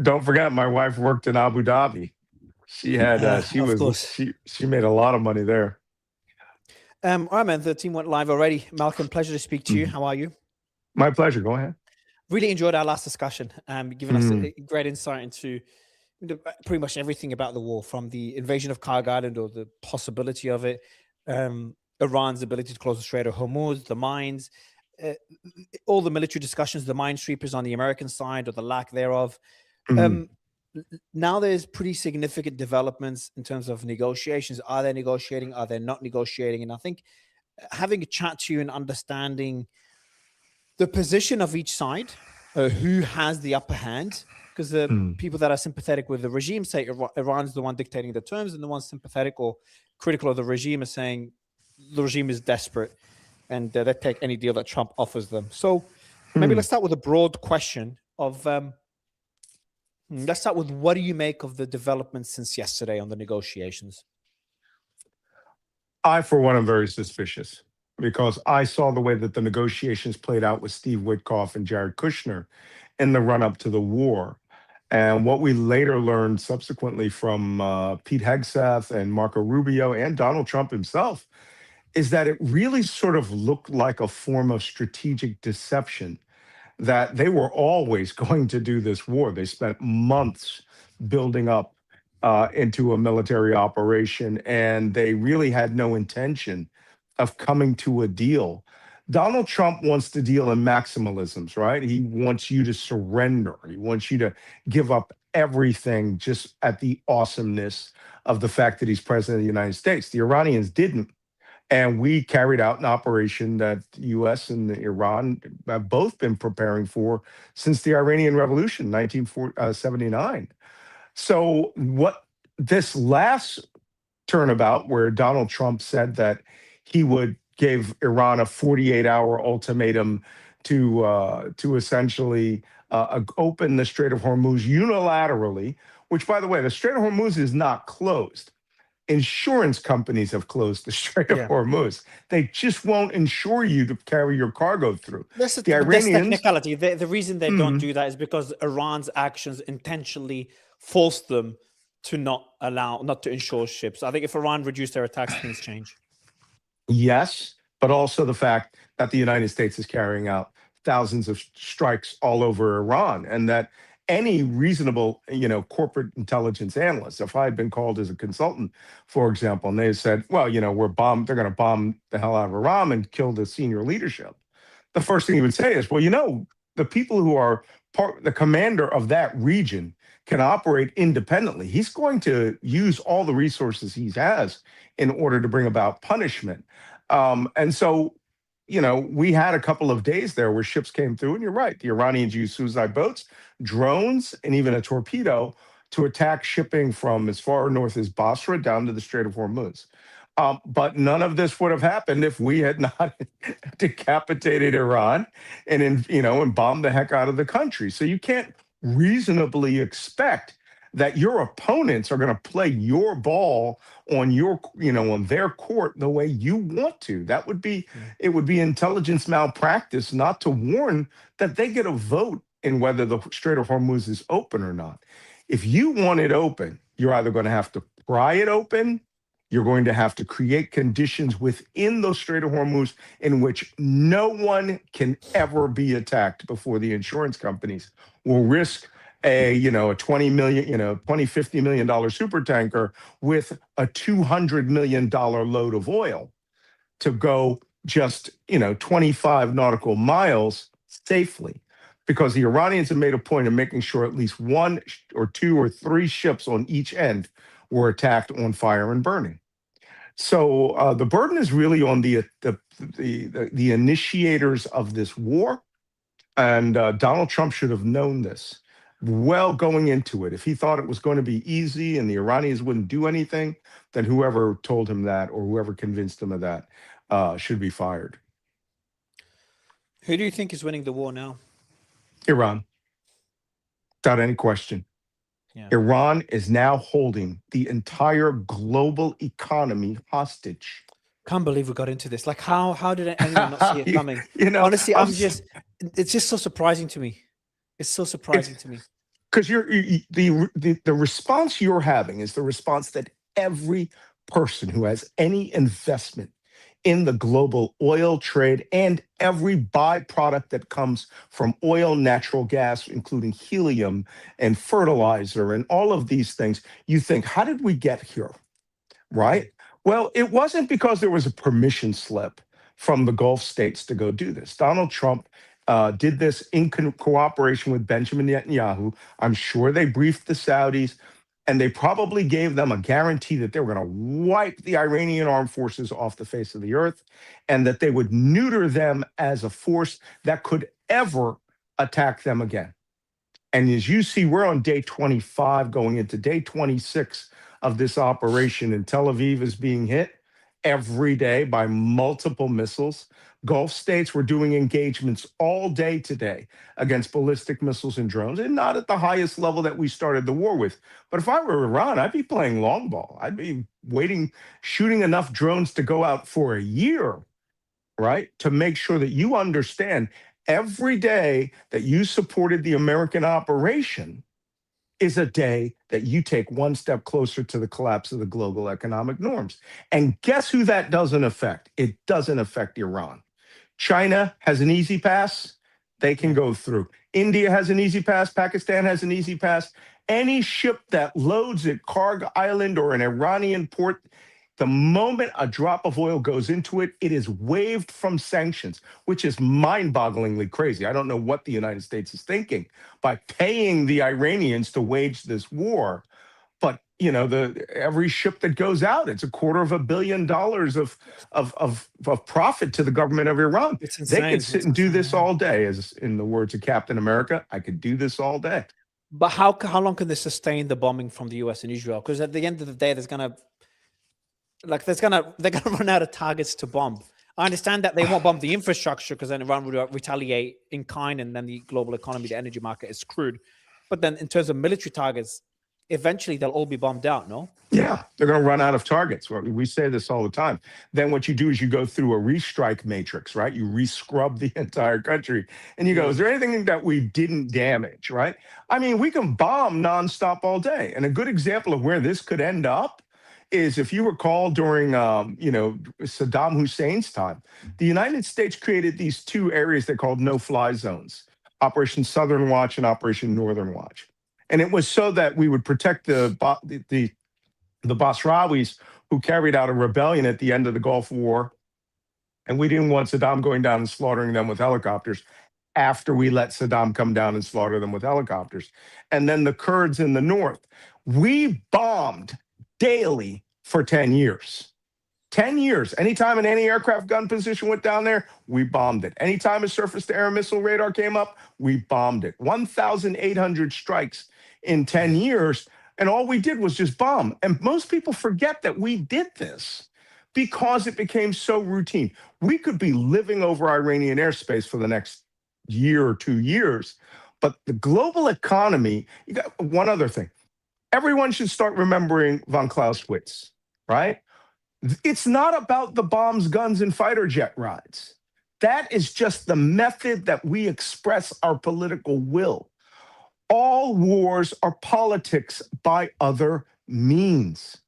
Don't forget, my wife worked in Abu Dhabi. She had Of course. she made a lot of money there. All right, man. The team went live already. Malcolm, pleasure to speak to you. How are you? My pleasure. Go ahead. Really enjoyed our last discussion. Giving us a great insight into pretty much everything about the war, from the invasion of Kharg Island or the possibility of it, Iran's ability to close the Strait of Hormuz, the mines, all the military discussions, the minesweepers on the American side or the lack thereof. Now there's pretty significant developments in terms of negotiations. Are they negotiating? Are they not negotiating? And I think having a chat to you and understanding the position of each side, who has the upper hand, because the people that are sympathetic with the regime say Iran's the one dictating the terms, and the ones sympathetic or critical of the regime are saying the regime is desperate and they take any deal that Trump offers them. So maybe let's start with a broad question of, let's start with, what do you make of the developments since yesterday on the negotiations? I, for one, am very suspicious, because I saw the way that the negotiations played out with Steve Witkoff and Jared Kushner in the run-up to the war. And what we later learned subsequently from Pete Hegseth and Marco Rubio and Donald Trump himself is that it really sort of looked like a form of strategic deception, that they were always going to do this war. They spent months building up into a military operation, and they really had no intention of coming to a deal. Donald Trump wants to deal in maximalisms, right? He wants you to surrender. He wants you to give up everything just at the awesomeness of the fact that he's president of the United States. The Iranians didn't. And we carried out an operation that the U.S. and Iran have both been preparing for since the Iranian Revolution, 1979. So what this last turnabout, where Donald Trump said that he would give Iran a 48-hour ultimatum to essentially open the Strait of Hormuz unilaterally, which, by the way, the Strait of Hormuz is not closed. Insurance companies have closed the Strait of Hormuz. They just won't insure you to carry your cargo through. That's the Iranians, technicality. The reason they don't do that is because Iran's actions intentionally forced them to not to insure ships. I think if Iran reduced their attacks, things change. Yes, but also the fact that the United States is carrying out thousands of strikes all over Iran, and that any reasonable, corporate intelligence analyst, if I had been called as a consultant, for example, and they said, well, they're going to bomb the hell out of Iran and kill the senior leadership, the first thing he would say is, well, the people who are the commander of that region can operate independently. He's going to use all the resources he has in order to bring about punishment. And so, we had a couple of days there where ships came through, and you're right, the Iranians used suicide boats, drones, and even a torpedo to attack shipping from as far north as Basra down to the Strait of Hormuz. But none of this would have happened if we had not decapitated Iran and bombed the heck out of the country. So you can't reasonably expect that your opponents are going to play your ball on on their court the way you want to. It would be intelligence malpractice not to warn that they get a vote in whether the Strait of Hormuz is open or not. If you want it open, you're either going to have to pry it open, you're going to have to create conditions within the Strait of Hormuz in which no one can ever be attacked before the insurance companies will risk a $50 million super tanker with a $200 million load of oil to go just 25 nautical miles safely, because the Iranians have made a point of making sure at least one or two or three ships on each end were attacked, on fire, and burning. So the burden is really on the initiators of this war, and Donald Trump should have known this well going into it. If he thought it was going to be easy and the Iranians wouldn't do anything, then whoever told him that or whoever convinced him of that should be fired. Who do you think is winning the war now? Iran, without any question. Yeah. Iran is now holding the entire global economy hostage. Can't believe we got into this. Like, how did anyone not see it coming? Honestly, it's just so surprising to me. It's so surprising to me. because the response you're having is the response that every person who has any investment in the global oil trade and every byproduct that comes from oil, natural gas, including helium and fertilizer and all of these things, you think, how did we get here? Right? Well, it wasn't because there was a permission slip from the Gulf states to go do this. Donald Trump did this in cooperation with Benjamin Netanyahu. I'm sure they briefed the Saudis, and they probably gave them a guarantee that they were going to wipe the Iranian armed forces off the face of the earth and that they would neuter them as a force that could ever attack them again. And as you see, we're on day 25 going into day 26 of this operation, and Tel Aviv is being hit every day by multiple missiles. Gulf states were doing engagements all day today against ballistic missiles and drones, and not at the highest level that we started the war with. But if I were Iran, I'd be playing long ball. I'd be waiting, shooting enough drones to go out for a year, right? To make sure that you understand every day that you supported the American operation is a day that you take one step closer to the collapse of the global economic norms. And guess who that doesn't affect? It doesn't affect Iran. China has an easy pass. They can go through. India has an easy pass. Pakistan has an easy pass. Any ship that loads at Karg Island or an Iranian port, the moment a drop of oil goes into it, it is waived from sanctions, which is mind-bogglingly crazy. I don't know what the United States is thinking by paying the Iranians to wage this war. But every ship that goes out, it's $250 million of profit to the government of Iran. It's They insane. could sit and do this all day, as in the words of Captain America. I could do this all day. But how long can they sustain the bombing from the US and Israel? Because at the end of the day, they're gonna run out of targets to bomb. I understand that they won't bomb the infrastructure because then Iran would retaliate in kind, and then the global economy, the energy market is screwed. But then in terms of military targets, eventually they'll all be bombed out, no? Yeah, they're going to run out of targets. We say this all the time. Then what you do is you go through a restrike matrix, right? You rescrub the entire country and you go, is there anything that we didn't damage, right? I mean, we can bomb nonstop all day. And a good example of where this could end up is, if you recall, during Saddam Hussein's time, the United States created these two areas they called no-fly zones, Operation Southern Watch and Operation Northern Watch. And it was so that we would protect the Basrawis who carried out a rebellion at the end of the Gulf War. And we didn't want Saddam going down and slaughtering them with helicopters after we let Saddam come down and slaughter them with helicopters. And then the Kurds in the north. We bombed daily for 10 years. 10 years. Anytime an anti-aircraft gun position went down there, we bombed it. Anytime a surface-to-air missile radar came up, we bombed it. 1,800 strikes in 10 years, and all we did was just bomb. And most people forget that we did this because it became so routine. We could be living over Iranian airspace for the next year or 2 years, but the global economy, you got one other thing. Everyone should start remembering von Clausewitz, right? It's not about the bombs, guns, and fighter jet rides. That is just the method that we express our political will. All wars are politics by other means.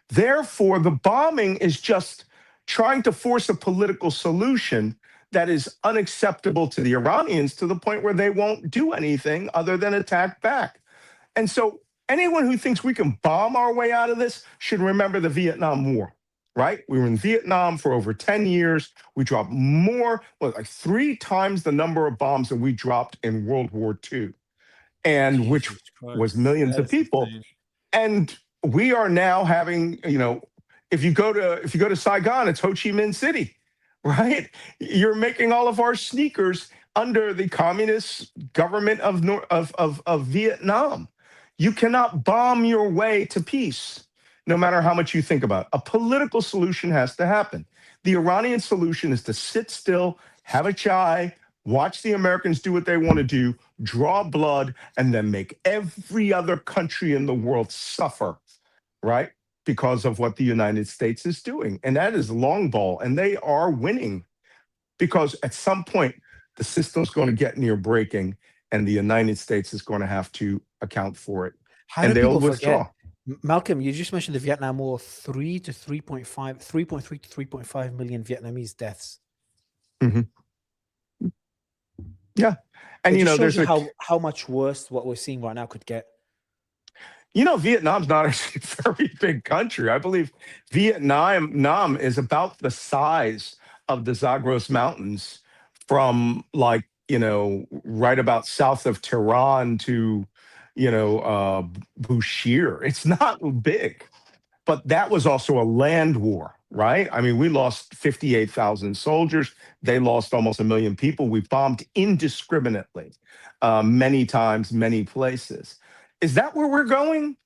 Therefore, the bombing is just trying to force a political solution that is unacceptable to the Iranians, to the point where they won't do anything other than attack back. And so anyone who thinks we can bomb our way out of this should remember the Vietnam War. Right? We were in Vietnam for over 10 years. We dropped like 3 times the number of bombs that we dropped in World War II, and which was millions of people. Insane. And we are now having, if you go to Saigon, it's Ho Chi Minh City, right? You're making all of our sneakers under the communist government of Vietnam. You cannot bomb your way to peace, no matter how much you think about it. A political solution has to happen. The Iranian solution is to sit still, have a chai, watch the Americans do what they want to do, draw blood, and then make every other country in the world suffer, right? Because of what the United States is doing. And that is long ball. And they are winning, because at some point, the system's going to get near breaking, and the United States is going to have to account for it, How and do they'll people forget? withdraw. Malcolm, you just mentioned the Vietnam War, 3 to 3.5, 3.3 to 3.5 million Vietnamese deaths. Mhm. Yeah. And, It you just know, shows there's you a, how much worse what we're seeing right now could get. you know, Vietnam's not actually a very big country. I believe Vietnam is about the size of the Zagros Mountains from, like, you know, right about south of Tehran to, you know, Bushehr. It's not big. But that was also a land war, right? I mean, we lost 58,000 soldiers. They lost almost 1 million people. We bombed indiscriminately, many times, many places. Is that where we're going?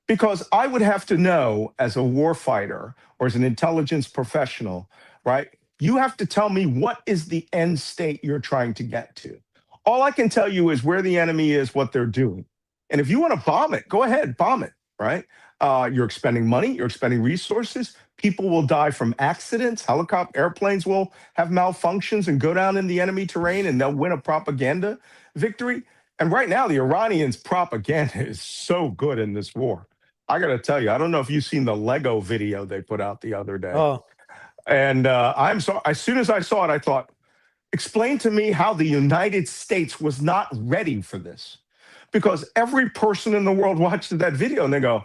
Because I would have to know, as a warfighter or as an intelligence professional, right? You have to tell me what is the end state you're trying to get to. All I can tell you is where the enemy is, what they're doing. And if you want to bomb it, go ahead, bomb it, right? You're expending money, you're expending resources. People will die from accidents. Airplanes will have malfunctions and go down in the enemy terrain, and they'll win a propaganda victory. And right now, the Iranians' propaganda is so good in this war. I got to tell you, I don't know if you've seen the Lego video they put out the other day. Oh, And as soon as I saw it, I thought, explain to me how the United States was not ready for this. Because every person in the world watched that video and they go,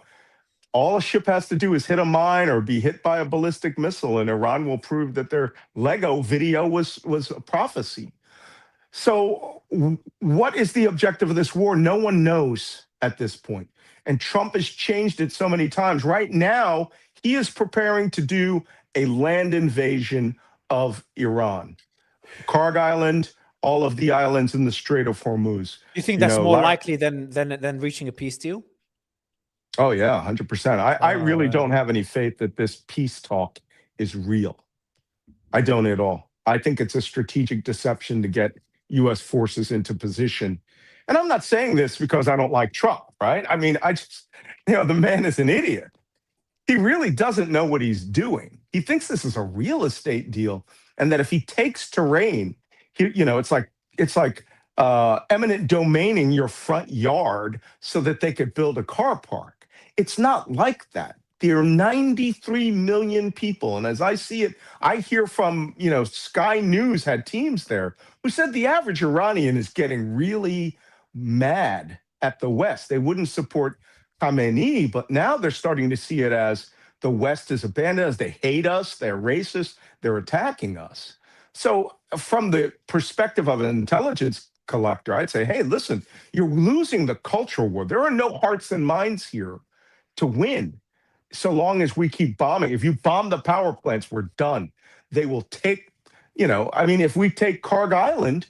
all a ship has to do is hit a mine or be hit by a ballistic missile, and Iran will prove that their Lego video was a prophecy. So, what is the objective of this war? No one knows at this point. And Trump has changed it so many times. Right now, he is preparing to do a land invasion of Iran, Karg Island, all of the islands in the Strait of Hormuz. you think You that's know, more likely than reaching a peace deal? oh yeah, 100%. I really don't have any faith that this peace talk is real. I don't at all. I think it's a strategic deception to get U.S. forces into position. And I'm not saying this because I don't like Trump, right? I mean, the man is an idiot. He really doesn't know what he's doing. He thinks this is a real estate deal, and that if he takes terrain, it's like eminent domaining your front yard so that they could build a car park. It's not like that. There are 93 million people, and as I see it, I hear from Sky News had teams there who said the average Iranian is getting really mad at the West. They wouldn't support Khamenei, but now they're starting to see it as the West has abandoned us. They hate us. They're racist. They're attacking us. So, from the perspective of an intelligence collector, I'd say, hey, listen, you're losing the cultural war. There are no hearts and minds here to win. So long as we keep bombing, if you bomb the power plants, we're done. They will take, if we take Karg Island,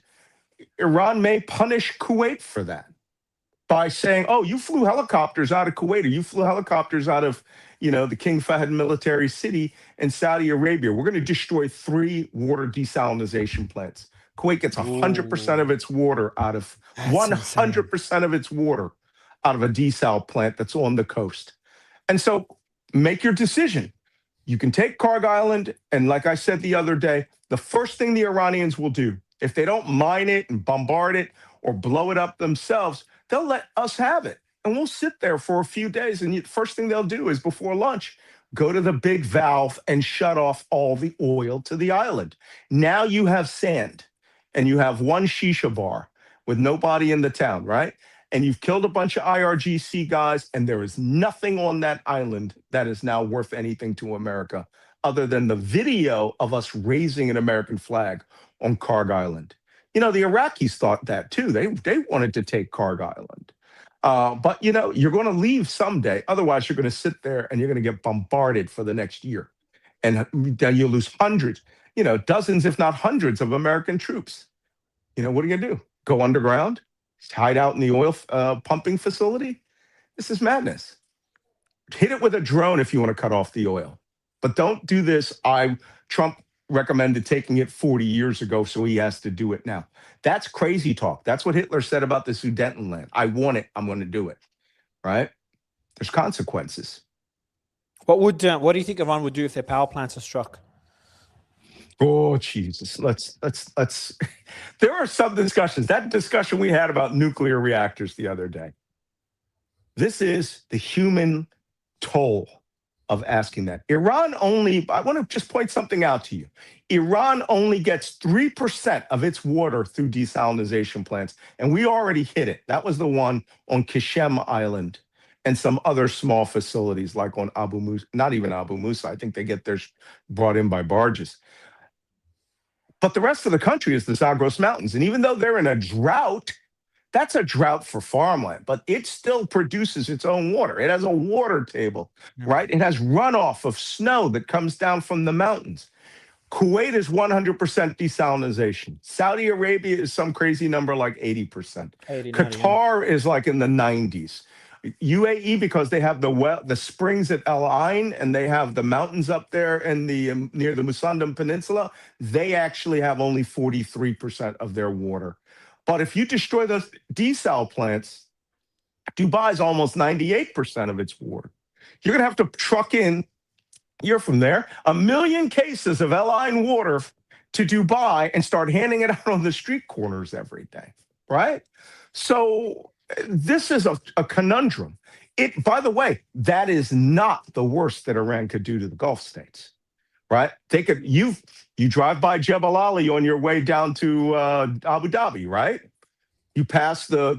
Iran may punish Kuwait for that by saying, oh, you flew helicopters out of Kuwait, or you flew helicopters out of, the King Fahd military city in Saudi Arabia. We're going to destroy 3 water desalination plants. Kuwait gets 100% of its water out of, That's insane. 100% of its water out of a desal plant that's on the coast. And so make your decision. You can take Karg Island, and like I said the other day, the first thing the Iranians will do, if they don't mine it and bombard it or blow it up themselves, they'll let us have it. And we'll sit there for a few days. And the first thing they'll do is, before lunch, go to the big valve and shut off all the oil to the island. Now you have sand, and you have one shisha bar with nobody in the town, right? And you've killed a bunch of IRGC guys, and there is nothing on that island that is now worth anything to America other than the video of us raising an American flag on Karg Island. The Iraqis thought that too. They wanted to take Karg Island. But, you're going to leave someday. Otherwise, you're going to sit there and you're going to get bombarded for the next year. And then you'll lose hundreds, dozens, if not hundreds of American troops. What are you going to do? Go underground? Hide out in the oil pumping facility? This is madness. Hit it with a drone if you want to cut off the oil. But don't do this. Trump recommended taking it 40 years ago, so he has to do it now. That's crazy talk. That's what Hitler said about the Sudetenland. I want it. I'm going to do it. Right? There's consequences. What do you think Iran would do if their power plants are struck? Oh, Jesus. Let's there are some discussions. That discussion we had about nuclear reactors the other day. This is the human toll of asking that. Iran only, I want to just point something out to you. Iran only gets 3% of its water through desalination plants, and we already hit it. That was the one on Kishem Island and some other small facilities like on Abu Musa, not even Abu Musa. I think they get theirs brought in by barges. But the rest of the country is the Zagros Mountains. And even though they're in a drought, that's a drought for farmland, but it still produces its own water. It has a water table, right? It has runoff of snow that comes down from the mountains. Kuwait is 100% desalination. Saudi Arabia is some crazy number like 80%. 80, 90, Qatar is like in the 90s. UAE, because they have the springs at El Ain and they have the mountains up there in the near the Musandam Peninsula, they actually have only 43% of their water. But if you destroy those desal plants, Dubai's almost 98% of its water. You're going to have to truck in, you're from there, 1 million cases of El Ain water to Dubai and start handing it out on the street corners every day, right? So this is a conundrum. By the way, that is not the worst that Iran could do to the Gulf states, right? You drive by Jebel Ali on your way down to Abu Dhabi, right? You pass the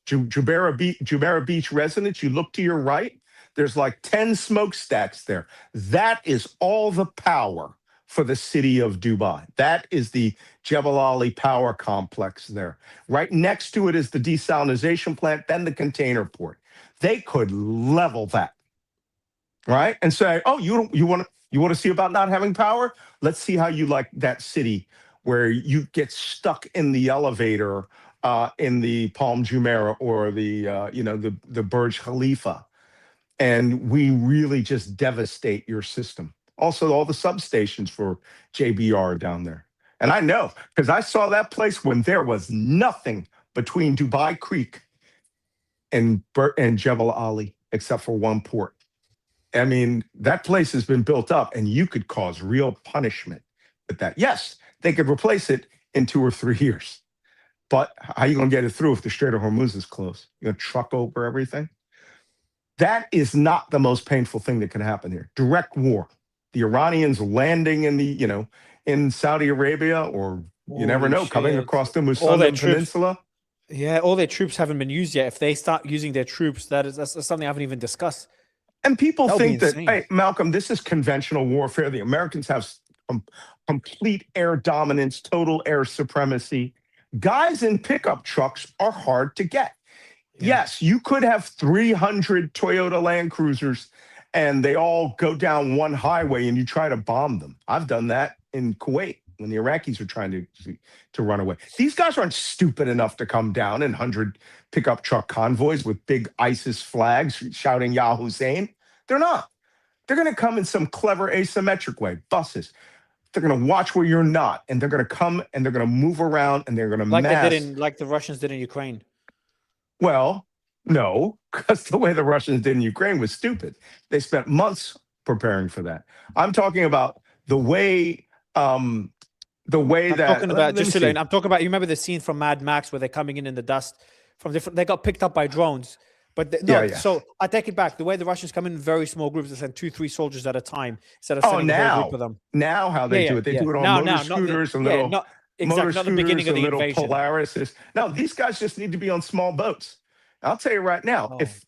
Jumeirah Beach residence. You look to your right. There's like 10 smokestacks there. That is all the power for the city of Dubai. That is the Jebel Ali power complex there. Right next to it is the desalination plant, then the container port. They could level that, right? And say, oh, you want to see about not having power? Let's see how you like that city where you get stuck in the elevator in the Palm Jumeirah or the Burj Khalifa, and we really just devastate your system. Also, all the substations for JBR down there. And I know, because I saw that place when there was nothing between Dubai Creek and Jebel Ali, except for one port. I mean, that place has been built up, and you could cause real punishment with that. Yes, they could replace it in 2 or 3 years. But how are you going to get it through if the Strait of Hormuz is closed? You're going to truck over everything? That is not the most painful thing that can happen here. Direct war. The Iranians landing in Saudi Arabia, or you never know, coming across the Musandam Peninsula. Yeah, all their troops haven't been used yet. If they start using their troops, that's something I haven't even discussed. And people think that, hey, Malcolm, this is conventional warfare. The Americans have complete air dominance, total air supremacy. Guys in pickup trucks are hard to get. Yes, you could have 300 Toyota Land Cruisers and they all go down one highway and you try to bomb them. I've done that in Kuwait when the Iraqis were trying to run away. These guys aren't stupid enough to come down in 100 pickup truck convoys with big ISIS flags shouting Ya Hussein. They're not. They're going to come in some clever asymmetric way, buses. They're going to watch where you're not, and they're going to come and they're going to move around and they're going to like the Russians did in Ukraine. Well, no, because the way the Russians did in Ukraine was stupid. They spent months preparing for that. I'm talking about the way I'm talking about, you remember the scene from Mad Max where they're coming in the dust from different, they got picked up by drones. But so I take it back. The way the Russians come in very small groups, they send 2-3 soldiers at a time instead of sending a whole group of them. Now how they do it, they do it on motor scooters and little not the beginning of the invasion. Polarises. No, these guys just need to be on small boats. I'll tell you right now, if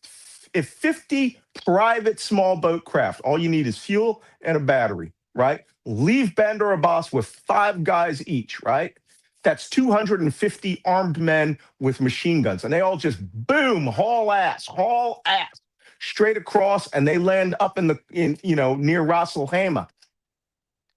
50 private small boat craft, all you need is fuel and a battery, right? Leave Bandar Abbas with 5 guys each, right? That's 250 armed men with machine guns. And they all just boom, haul ass, straight across, and they land up near Ras Al Khaimah.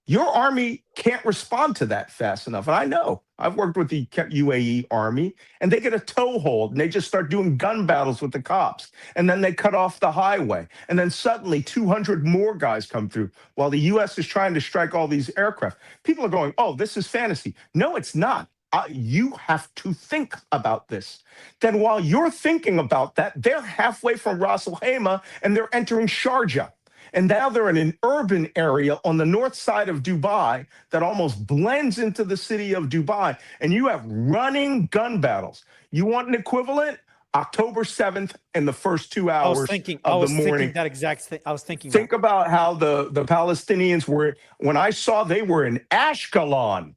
Your army can't respond to that fast enough. And I know, I've worked with the UAE army, and they get a toehold, and they just start doing gun battles with the cops. And then they cut off the highway. And then suddenly 200 more guys come through while the U.S. is trying to strike all these aircraft. People are going, oh, this is fantasy. No, it's not. You have to think about this. Then while you're thinking about that, they're halfway from Ras Al Khaimah, and they're entering Sharjah. And now they're in an urban area on the north side of Dubai that almost blends into the city of Dubai. And you have running gun battles. You want an equivalent? October 7th and the first 2 I was hours thinking of the morning. that exact thing. I was thinking Think that. about how the Palestinians were, when I saw they were in Ashkelon,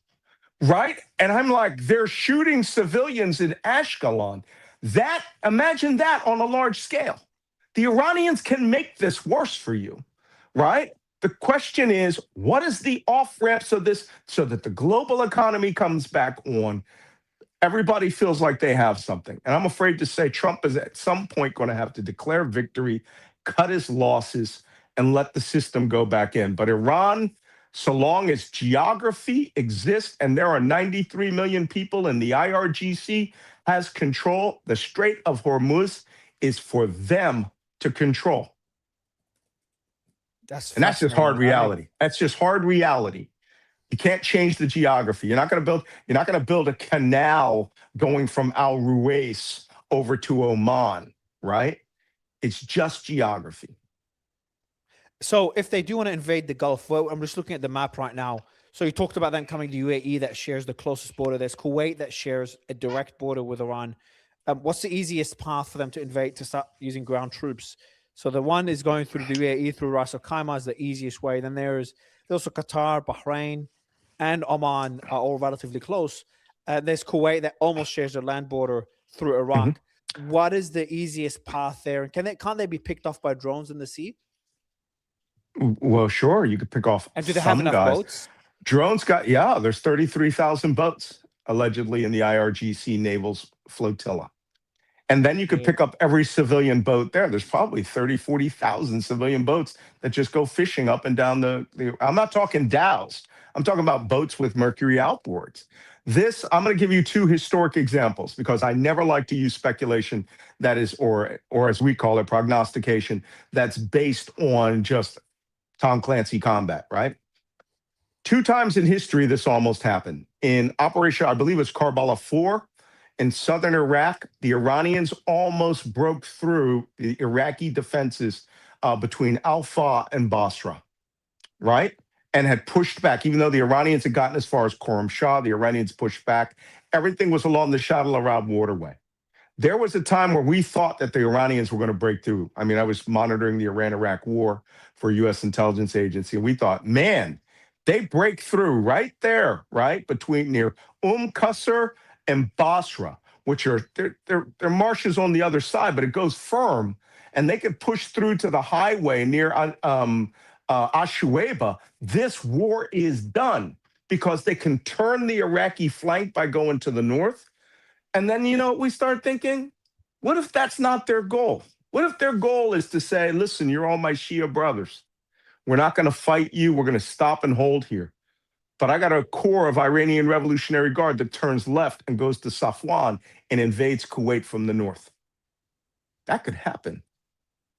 right? And I'm like, they're shooting civilians in Ashkelon. Imagine that on a large scale. The Iranians can make this worse for you, right? The question is, what is the off ramps of this so that the global economy comes back on? Everybody feels like they have something. And I'm afraid to say Trump is at some point going to have to declare victory, cut his losses, and let the system go back in. But Iran, so long as geography exists and there are 93 million people and the IRGC has control, the Strait of Hormuz is for them to control. And that's just hard reality. That's just hard reality. You can't change the geography. You're not going to build a canal going from Al Ruwais over to Oman, right? It's just geography. So if they do want to invade the Gulf, well, I'm just looking at the map right now. So you talked about them coming to UAE that shares the closest border. There's Kuwait that shares a direct border with Iran. What's the easiest path for them to invade to start using ground troops? So the one is going through the UAE through Ras Al Khaimah is the easiest way. Then there's also Qatar, Bahrain, and Oman are all relatively close. There's Kuwait that almost shares their land border through Iraq. What is the easiest path there? And can't they be picked off by drones in the sea? Well, sure, you could pick off. And do they have enough boats? Drones there's 33,000 boats allegedly in the IRGC Naval's flotilla. And then you could pick up every civilian boat there. There's probably 30, 40,000 civilian boats that just go fishing up and down I'm not talking dhows. I'm talking about boats with mercury outboards. I'm going to give you two historic examples because I never like to use speculation that is, or as we call it, prognostication, that's based on just Tom Clancy combat, right? 2 times in history, this almost happened. In Operation, I believe it's Karbala 4, in southern Iraq, the Iranians almost broke through the Iraqi defenses between Al-Fa and Basra, right? And had pushed back. Even though the Iranians had gotten as far as Khorram Shah, the Iranians pushed back. Everything was along the Shah al-Arab waterway. There was a time where we thought that the Iranians were going to break through. I mean, I was monitoring the Iran-Iraq war for U.S. intelligence agency, and we thought, man, they break through right there, right? Between near Qasr and Basra, which are they're marshes on the other side, but it goes firm, and they could push through to the highway near Ashueba. This war is done because they can turn the Iraqi flank by going to the north. And then, we start thinking, what if that's not their goal? What if their goal is to say, listen, you're all my Shia brothers. We're not going to fight you. We're going to stop and hold here. But I got a corps of Iranian Revolutionary Guard that turns left and goes to Safwan and invades Kuwait from the north. That could happen.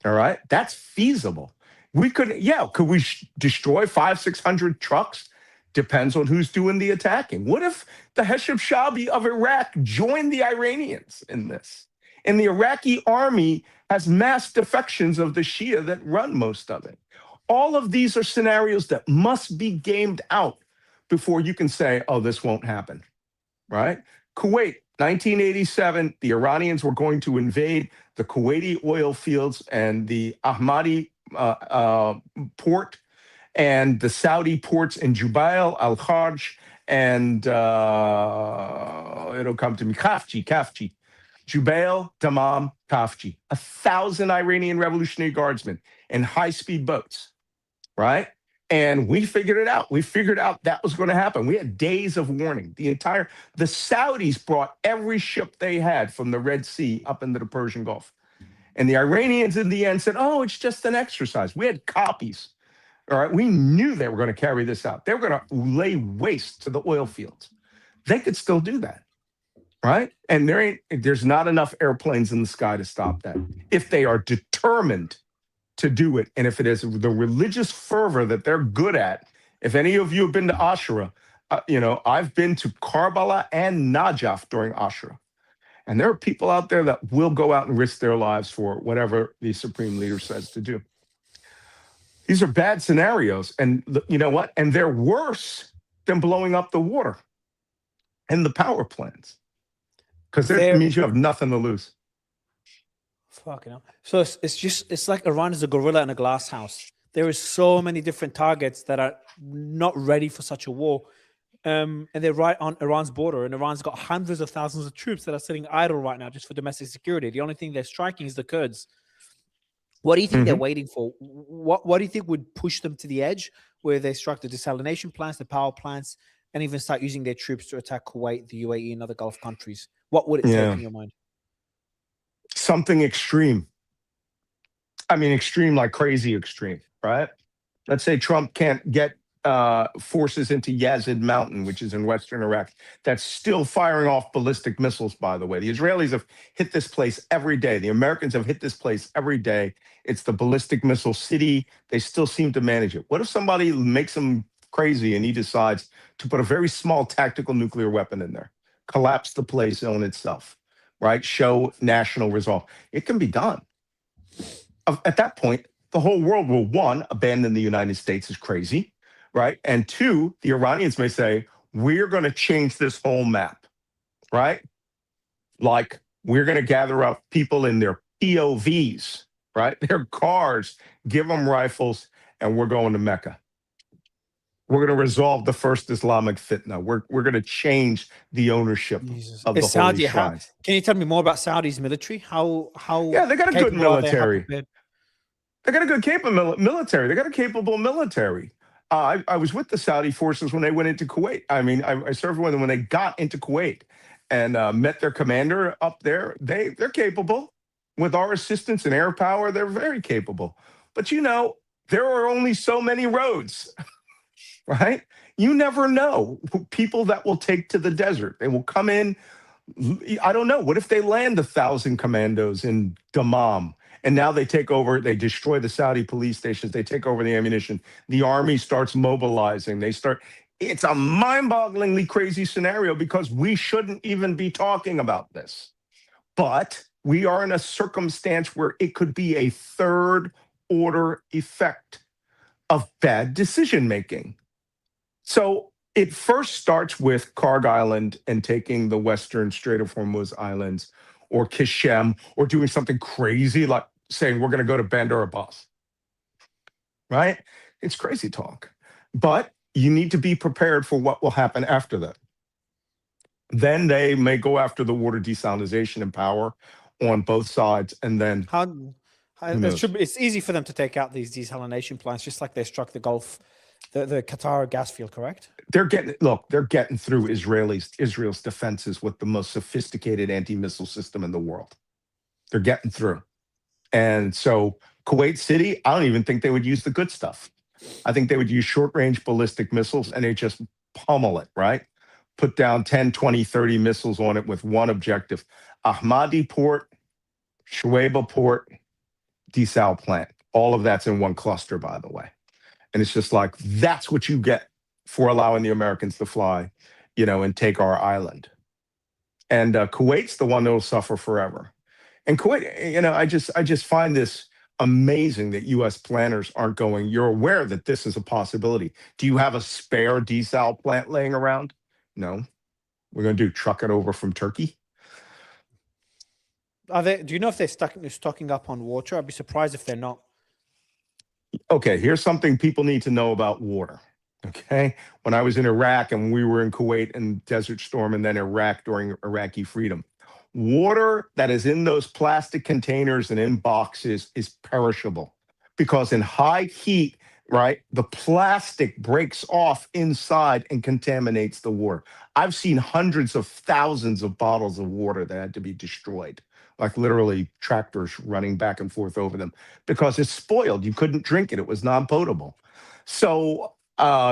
All right. That's feasible. Could we destroy 500-600 trucks? Depends on who's doing the attacking. What if the Heshab Shabi of Iraq joined the Iranians in this? And the Iraqi army has mass defections of the Shia that run most of it. All of these are scenarios that must be gamed out before you can say, oh, this won't happen, right? Kuwait, 1987, the Iranians were going to invade the Kuwaiti oil fields and the Ahmadi port and the Saudi ports in Jubail, Al-Kharj, and it'll come to me, Kafji. Jubail, Dammam, Kafji. 1,000 Iranian Revolutionary Guardsmen in high-speed boats, right? And we figured it out. We figured out that was going to happen. We had days of warning. The Saudis brought every ship they had from the Red Sea up into the Persian Gulf. And the Iranians in the end said, oh, it's just an exercise. We had copies. All right. We knew they were going to carry this out. They were going to lay waste to the oil fields. They could still do that. Right. And there's not enough airplanes in the sky to stop that if they are determined to do it. And if it is the religious fervor that they're good at, if any of you have been to Ashura, I've been to Karbala and Najaf during Ashura. And there are people out there that will go out and risk their lives for whatever the supreme leader says to do. These are bad scenarios. And you know what? And they're worse than blowing up the water and the power plants. Because that means you have nothing to lose. Fucking hell. So it's like Iran is a gorilla in a glass house. There is so many different targets that are not ready for such a war. And they're right on Iran's border, and Iran's got hundreds of thousands of troops that are sitting idle right now just for domestic security. The only thing they're striking is the Kurds. What do you think they're waiting for? What do you think would push them to the edge where they strike the desalination plants, the power plants, and even start using their troops to attack Kuwait, the UAE, and other Gulf countries? What would it take in your mind? Something extreme. I mean, extreme, like crazy extreme, right? Let's say Trump can't get forces into Yazid Mountain, which is in western Iraq, that's still firing off ballistic missiles, by the way. The Israelis have hit this place every day. The Americans have hit this place every day. It's the ballistic missile city. They still seem to manage it. What if somebody makes him crazy and he decides to put a very small tactical nuclear weapon in there, collapse the place on itself, right? Show national resolve. It can be done. At that point, the whole world will, one, abandon the United States as crazy, right? And two, the Iranians may say, we're going to change this whole map, right? Like, we're going to gather up people in their POVs, right? Their cars, give them rifles, and we're going to Mecca. We're going to resolve the first Islamic fitna. We're going to change the ownership of the holy shrines. Can you tell me more about Saudi's military? How yeah, they got a good military. They got a good capable military. They got a capable military. I was with the Saudi forces when they went into Kuwait. I mean, I served with them when they got into Kuwait and met their commander up there. They're capable. With our assistance and air power, they're very capable. But, you know, there are only so many roads. Right? You never know people that will take to the desert. They will come in. I don't know. What if they land 1,000 commandos in Dammam and now they take over, they destroy the Saudi police stations, they take over the ammunition. The army starts mobilizing. It's a mind-bogglingly crazy scenario because we shouldn't even be talking about this. But we are in a circumstance where it could be a third order effect of bad decision-making. So it first starts with Karg Island and taking the western Strait of Hormuz Islands or Kishem or doing something crazy like saying we're going to go to Bandar Abbas, right? It's crazy talk. But you need to be prepared for what will happen after that. Then they may go after the water desalination and power on both sides. And then it's easy for them to take out these desalination plants, just like they struck the Gulf. The Qatar gas field, correct? They're getting through Israel's defenses with the most sophisticated anti-missile system in the world. They're getting through. And so Kuwait City, I don't even think they would use the good stuff. I think they would use short-range ballistic missiles and they just pummel it, right? Put down 10, 20, 30 missiles on it with one objective. Ahmadi port, Shuaibah port, desal plant. All of that's in one cluster, by the way. And it's just like, that's what you get for allowing the Americans to fly, you know, and take our island. And Kuwait's the one that will suffer forever. And Kuwait, you know, I just find this amazing that U.S. planners aren't going, you're aware that this is a possibility. Do you have a spare desal plant laying around? No. We're going to truck it over from Turkey. Do you know if they're stocking up on water? I'd be surprised if they're not. Okay, here's something people need to know about water. Okay, when I was in Iraq and we were in Kuwait and Desert Storm and then Iraq during Iraqi freedom, water that is in those plastic containers and in boxes is perishable because in high heat, right, the plastic breaks off inside and contaminates the water. I've seen hundreds of thousands of bottles of water that had to be destroyed, like literally tractors running back and forth over them because it's spoiled. You couldn't drink it. It was non-potable. So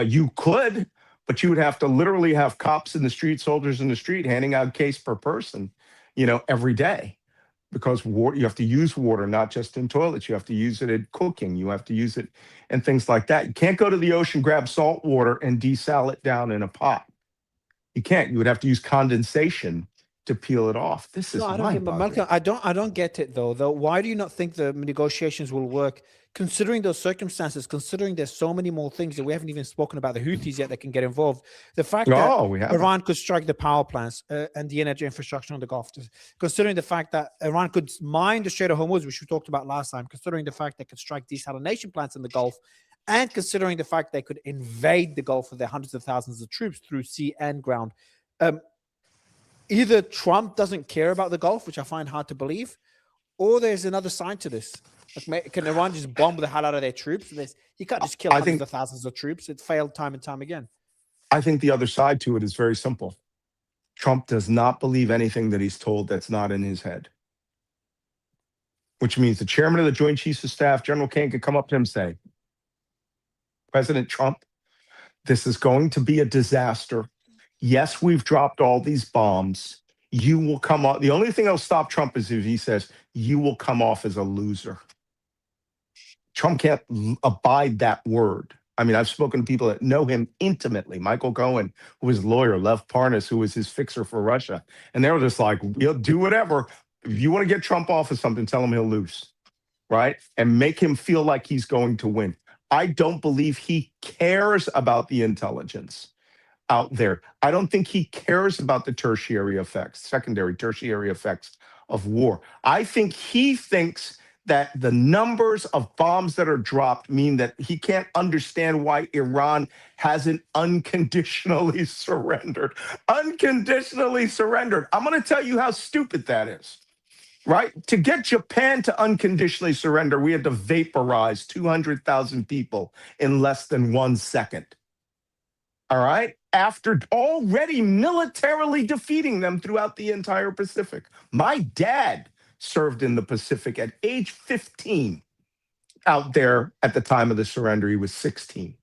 you could, but you would have to literally have cops in the street, soldiers in the street handing out case per person, you know, every day because water, you have to use water, not just in toilets. You have to use it in cooking. You have to use it in things like that. You can't go to the ocean, grab salt water and desal it down in a pot. You can't. You would have to use condensation to peel it off. This is No, I don't get, Malcolm. mind-boggling. I don't get it though. Though, why do you not think the negotiations will work, considering those circumstances? Considering there's so many more things that we haven't even spoken about the Houthis yet that can get involved. The fact that We haven't. Iran could strike the power plants and the energy infrastructure on the Gulf, considering the fact that Iran could mine the Strait of Hormuz, which we talked about last time, considering the fact they could strike desalination plants in the Gulf, and considering the fact they could invade the Gulf with their hundreds of thousands of troops through sea and ground. Either Trump doesn't care about the Gulf, which I find hard to believe, or there's another side to this. Like, can Iran just bomb the hell out of their troops? You can't just kill hundreds of thousands of troops. It failed time and time again. I think the other side to it is very simple. Trump does not believe anything that he's told that's not in his head, which means the chairman of the Joint Chiefs of Staff, General Kane, could come up to him and say, President Trump, this is going to be a disaster. Yes, we've dropped all these bombs. You will come off. The only thing that'll stop Trump is if he says, you will come off as a loser. Trump can't abide that word. I mean, I've spoken to people that know him intimately. Michael Cohen, who was a lawyer, Lev Parnas, who was his fixer for Russia. And they were just like, we'll do whatever. If you want to get Trump off of something, tell him he'll lose, right? And make him feel like he's going to win. I don't believe he cares about the intelligence out there. I don't think he cares about the tertiary effects, secondary, tertiary effects of war. I think he thinks that the numbers of bombs that are dropped mean that he can't understand why Iran hasn't unconditionally surrendered. Unconditionally surrendered. I'm going to tell you how stupid that is. Right? To get Japan to unconditionally surrender, we had to vaporize 200,000 people in less than 1 second. All right? After already militarily defeating them throughout the entire Pacific. My dad served in the Pacific at age 15 out there at the time of the surrender. He was 16.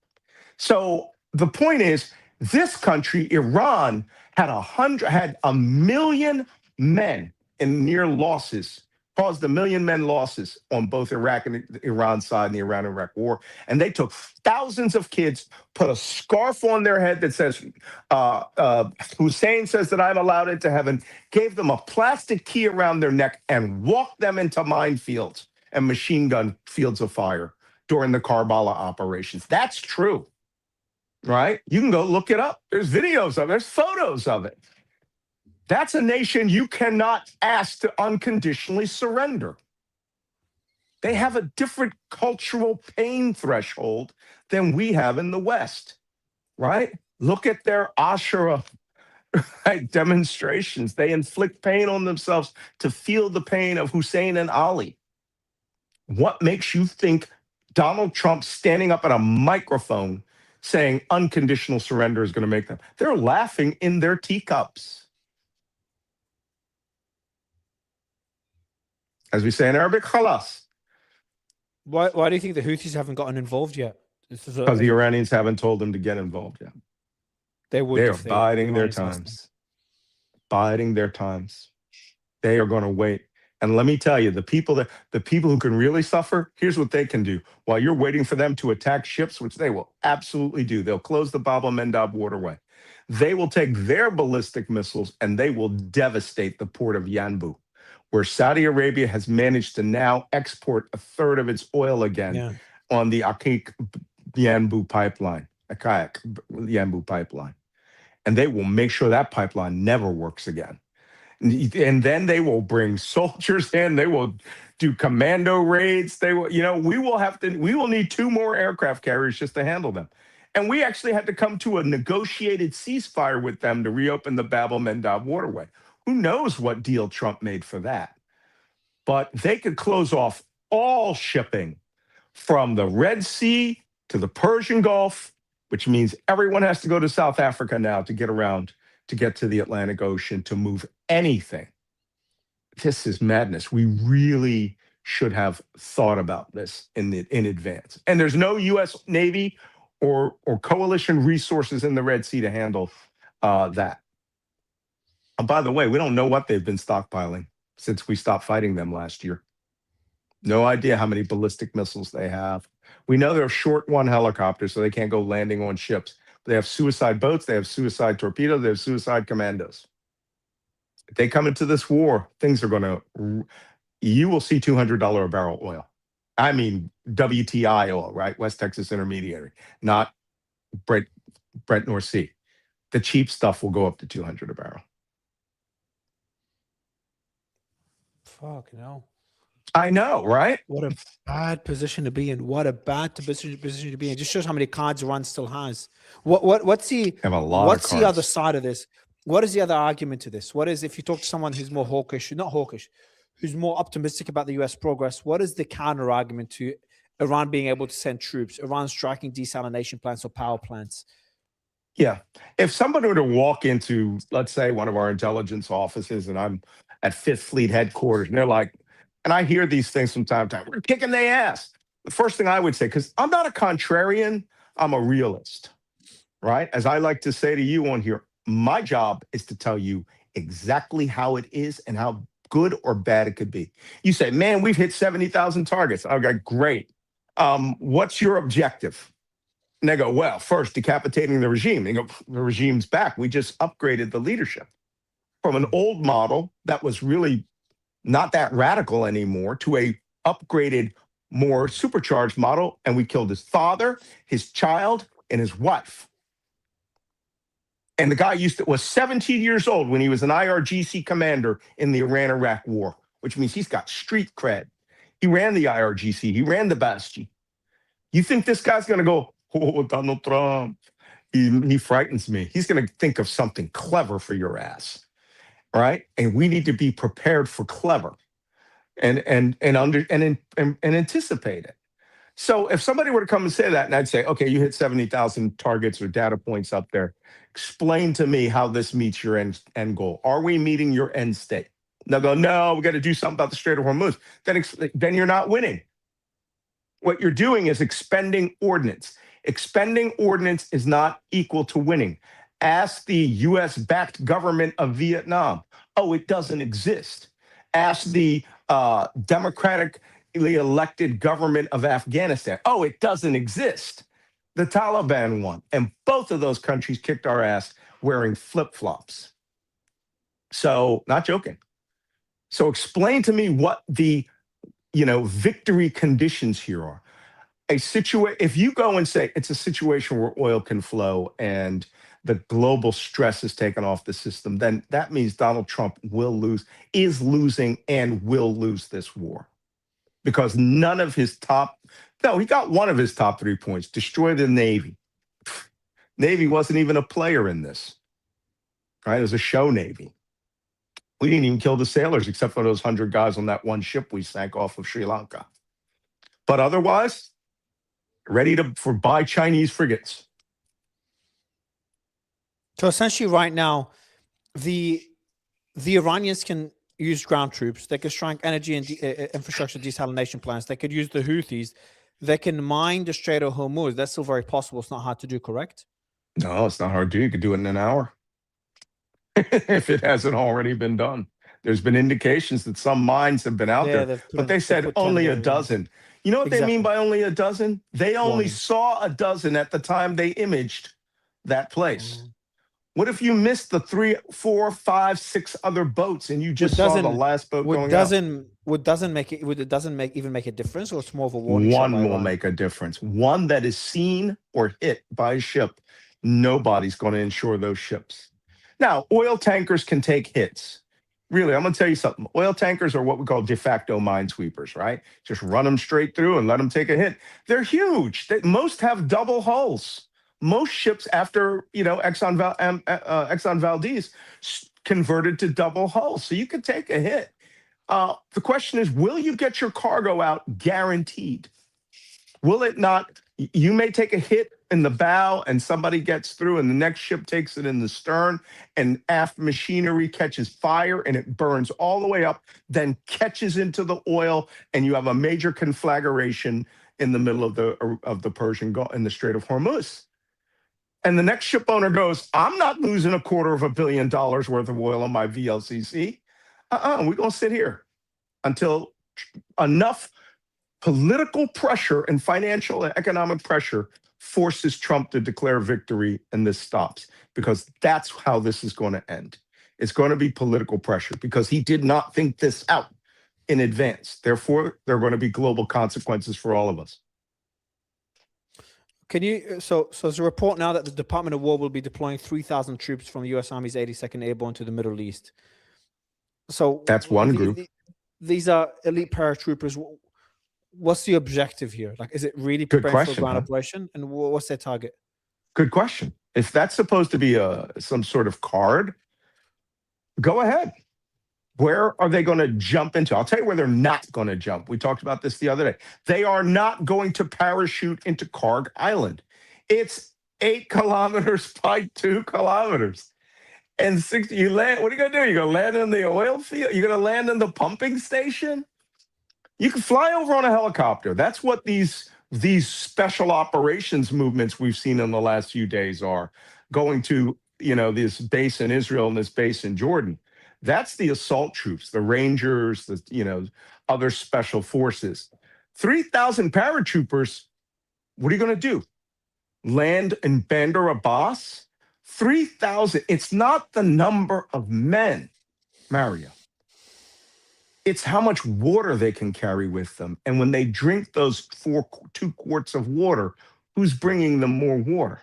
So the point is, this country, Iran, had a million men in near losses, caused 1 million men losses on both Iraq and the Iran side in the Iran-Iraq war. And they took thousands of kids, put a scarf on their head that says, Hussein says that I'm allowed into heaven, gave them a plastic key around their neck and walked them into minefields and machine gun fields of fire during the Karbala operations. That's true, right? You can go look it up. There's videos of it. There's photos of it. That's a nation you cannot ask to unconditionally surrender. They have a different cultural pain threshold than we have in the West, right? Look at their Ashura demonstrations. They inflict pain on themselves to feel the pain of Hussein and Ali. What makes you think Donald Trump standing up at a microphone saying unconditional surrender is going to make them? They're laughing in their teacups. As we say in Arabic, khalas. Why do you think the Houthis haven't gotten involved yet? Because the Iranians haven't told them to get involved yet. They are biding their times. Biding their times. They are going to wait. And let me tell you, the people who can really suffer, here's what they can do. While you're waiting for them to attack ships, which they will absolutely do, they'll close the Bab el-Mandab waterway. They will take their ballistic missiles and they will devastate the port of Yanbu, where Saudi Arabia has managed to now export a third of its oil again on the Akik Yanbu pipeline, Akayak Yanbu pipeline. And they will make sure that pipeline never works again. And then they will bring soldiers in. They will do commando raids. They will, we will need 2 more aircraft carriers just to handle them. And we actually had to come to a negotiated ceasefire with them to reopen the Bab el-Mandab waterway. Who knows what deal Trump made for that? But they could close off all shipping from the Red Sea to the Persian Gulf, which means everyone has to go to South Africa now to get around, to get to the Atlantic Ocean, to move anything. This is madness. We really should have thought about this in advance. And there's no U.S. Navy or coalition resources in the Red Sea to handle that. And by the way, we don't know what they've been stockpiling since we stopped fighting them last year. No idea how many ballistic missiles they have. We know they're short one helicopters, so they can't go landing on ships. They have suicide boats, they have suicide torpedoes, they have suicide commandos. If they come into this war, things are going to, you will see $200 a barrel oil. I mean, WTI oil, right? West Texas Intermediary, not Brent North Sea. The cheap stuff will go up to 200 a barrel. Fuck no. I know, right? What a bad position to be in. What a bad position to be in. It just shows how many cards Iran still has. What's the Have a lot what's of the other cards. side of this? What is the other argument to this? What is, if you talk to someone who's more hawkish, not hawkish, who's more optimistic about the US progress, what is the counter argument to Iran being able to send troops, Iran striking desalination plants or power plants? Yeah. If somebody were to walk into, let's say, one of our intelligence offices, and I'm at Fifth Fleet headquarters, and they're like, and I hear these things from time to time, we're kicking their ass. The first thing I would say, because I'm not a contrarian, I'm a realist, right? As I like to say to you on here, my job is to tell you exactly how it is and how good or bad it could be. You say, man, we've hit 70,000 targets. Okay, great. What's your objective? And they go, well, first, decapitating the regime. And you go, the regime's back. We just upgraded the leadership from an old model that was really not that radical anymore to a upgraded, more supercharged model. And we killed his father, his child, and his wife. And the guy was 17 years old when he was an IRGC commander in the Iran-Iraq war, which means he's got street cred. He ran the IRGC. He ran the Bastion. You think this guy's going to go, oh, Donald Trump, he frightens me. He's going to think of something clever for your ass, right? And we need to be prepared for clever and anticipate it. So if somebody were to come and say that, and I'd say, okay, you hit 70,000 targets or data points up there, explain to me how this meets your end goal. Are we meeting your end state? And they'll go, no, we got to do something about the Strait of Hormuz. Then you're not winning. What you're doing is expending ordnance. Expending ordnance is not equal to winning. Ask the US-backed government of Vietnam. Oh, it doesn't exist. Ask the democratically elected government of Afghanistan. Oh, it doesn't exist. The Taliban won. And both of those countries kicked our ass wearing flip-flops. So, not joking. So explain to me what the victory conditions here are. If you go and say it's a situation where oil can flow and the global stress is taken off the system, then that means Donald Trump is losing and will lose this war. Because he got one of his top 3 points, destroy the Navy. Navy wasn't even a player in this, right? It was a show Navy. We didn't even kill the sailors except for those 100 guys on that one ship we sank off of Sri Lanka. But otherwise, ready for buy Chinese frigates. So essentially right now, the Iranians can use ground troops. They can strike energy and infrastructure desalination plants. They could use the Houthis. They can mine the Strait of Hormuz. That's still very possible. It's not hard to do, correct? No, it's not hard to do. You could do it in an hour. If it hasn't already been done. There's been indications that some mines have been out there, but they said only a dozen. You know what they mean by only a dozen? They only saw a dozen at the time they imaged that place. What if you missed the 3, 4, 5, 6 other boats and you just saw the last boat going out? Would it doesn't even make a difference, or it's more of a warning shot? One will make a difference. One that is seen or hit by a ship, nobody's going to insure those ships. Now, oil tankers can take hits. Really, I'm going to tell you something. Oil tankers are what we call de facto minesweepers, right? Just run them straight through and let them take a hit. They're huge. Most have double hulls. Most ships after, Exxon Valdez converted to double hulls. So you could take a hit. The question is, will you get your cargo out guaranteed? Will it not? You may take a hit in the bow and somebody gets through and the next ship takes it in the stern and aft machinery catches fire and it burns all the way up, then catches into the oil and you have a major conflagration in the middle of the Persian Gulf in the Strait of Hormuz. And the next ship owner goes, I'm not losing $250 million worth of oil on my VLCC. We're going to sit here until enough political pressure and financial and economic pressure forces Trump to declare victory and this stops, because that's how this is going to end. It's going to be political pressure because he did not think this out in advance. Therefore, there are going to be global consequences for all of us. Can you, so there's a report now that the Department of War will be deploying 3,000 troops from the U.S. Army's 82nd Airborne to the Middle East. So that's one group. These are elite paratroopers. What's the objective here? Like, is it really preparing for a ground operation? And what's their target? Good question. If that's supposed to be some sort of card, go ahead. Where are they going to jump into? I'll tell you where they're not going to jump. We talked about this the other day. They are not going to parachute into Karg Island. It's 8 kilometers by 2 kilometers. And 60, you land, what are you going to do? You're going to land in the oil field? You're going to land in the pumping station? You can fly over on a helicopter. That's what these special operations movements we've seen in the last few days are, going to, this base in Israel and this base in Jordan. That's the assault troops, the Rangers, the other special forces. 3,000 paratroopers, what are you going to do? Land in Bandar Abbas? 3,000. It's not the number of men, Mario. It's how much water they can carry with them. And when they drink those 2 quarts of water, who's bringing them more water?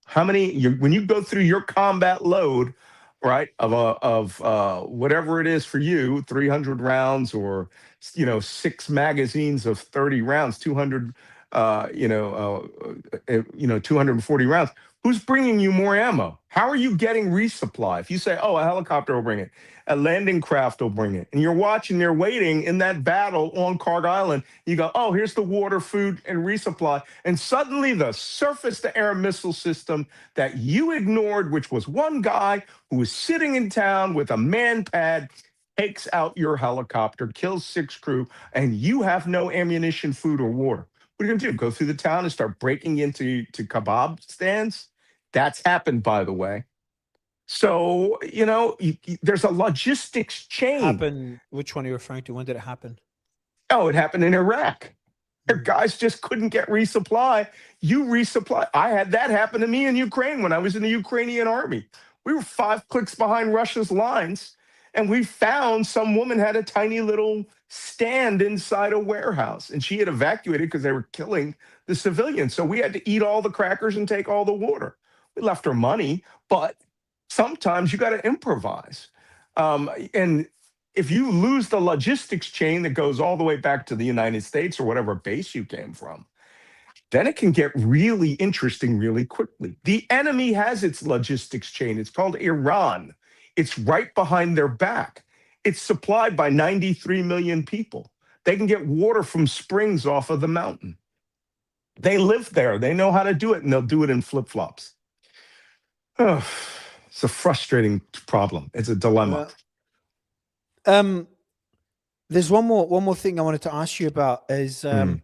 How many, when you go through your combat load, right, of whatever it is for you, 300 rounds or 6 magazines of 30 rounds, 240 rounds, who's bringing you more ammo? How are you getting resupply? If you say, oh, a helicopter will bring it, a landing craft will bring it, and you're watching, they're waiting in that battle on Karg Island, you go, oh, here's the water, food, and resupply. And suddenly the surface-to-air missile system that you ignored, which was one guy who was sitting in town with a man pad, takes out your helicopter, kills 6 crew, and you have no ammunition, food, or water. What are you going to do? Go through the town and start breaking into kebab stands? That's happened, by the way. So, there's a logistics chain. Which one are you referring to? When did it happen? Oh, it happened in Iraq. Their guys just couldn't get resupply. You resupply. I had that happen to me in Ukraine when I was in the Ukrainian army. We were 5 clicks behind Russia's lines, and we found some woman had a tiny little stand inside a warehouse, and she had evacuated because they were killing the civilians. So we had to eat all the crackers and take all the water. We left her money, but sometimes you got to improvise. And if you lose the logistics chain that goes all the way back to the United States or whatever base you came from, then it can get really interesting really quickly. The enemy has its logistics chain. It's called Iran. It's right behind their back. It's supplied by 93 million people. They can get water from springs off of the mountain. They live there. They know how to do it, and they'll do it in flip-flops. Oh, it's a frustrating problem. It's a dilemma. There's one more thing I wanted to ask you about is in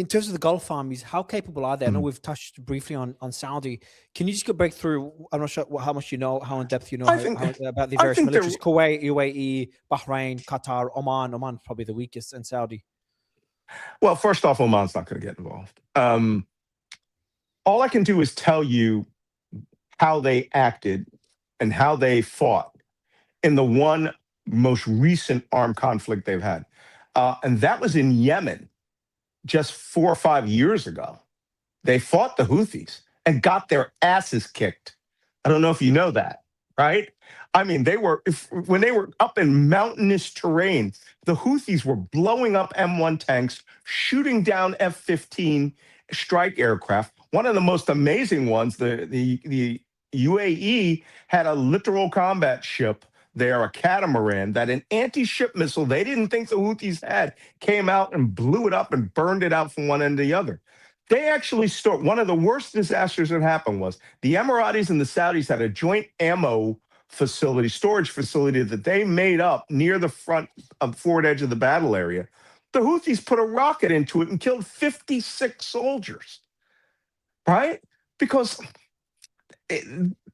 terms of the Gulf armies, how capable are they? I know we've touched briefly on Saudi. Can you just break through? I'm not sure how much you know, how in depth you know about the various militaries. Kuwait, UAE, Bahrain, Qatar, Oman. Oman's probably the weakest, and Saudi. Well, first off, Oman's not going to get involved. All I can do is tell you how they acted and how they fought in the one most recent armed conflict they've had. And that was in Yemen just 4 or 5 years ago. They fought the Houthis and got their asses kicked. I don't know if you know that, right? I mean, when they were up in mountainous terrain, the Houthis were blowing up M1 tanks, shooting down F-15 strike aircraft. One of the most amazing ones, the UAE had a littoral combat ship there, a catamaran, that an anti-ship missile they didn't think the Houthis had came out and blew it up and burned it out from one end to the other. They actually one of the worst disasters that happened was the Emiratis and the Saudis had a joint ammo facility, storage facility that they made up near the forward edge of the battle area. The Houthis put a rocket into it and killed 56 soldiers, right? Because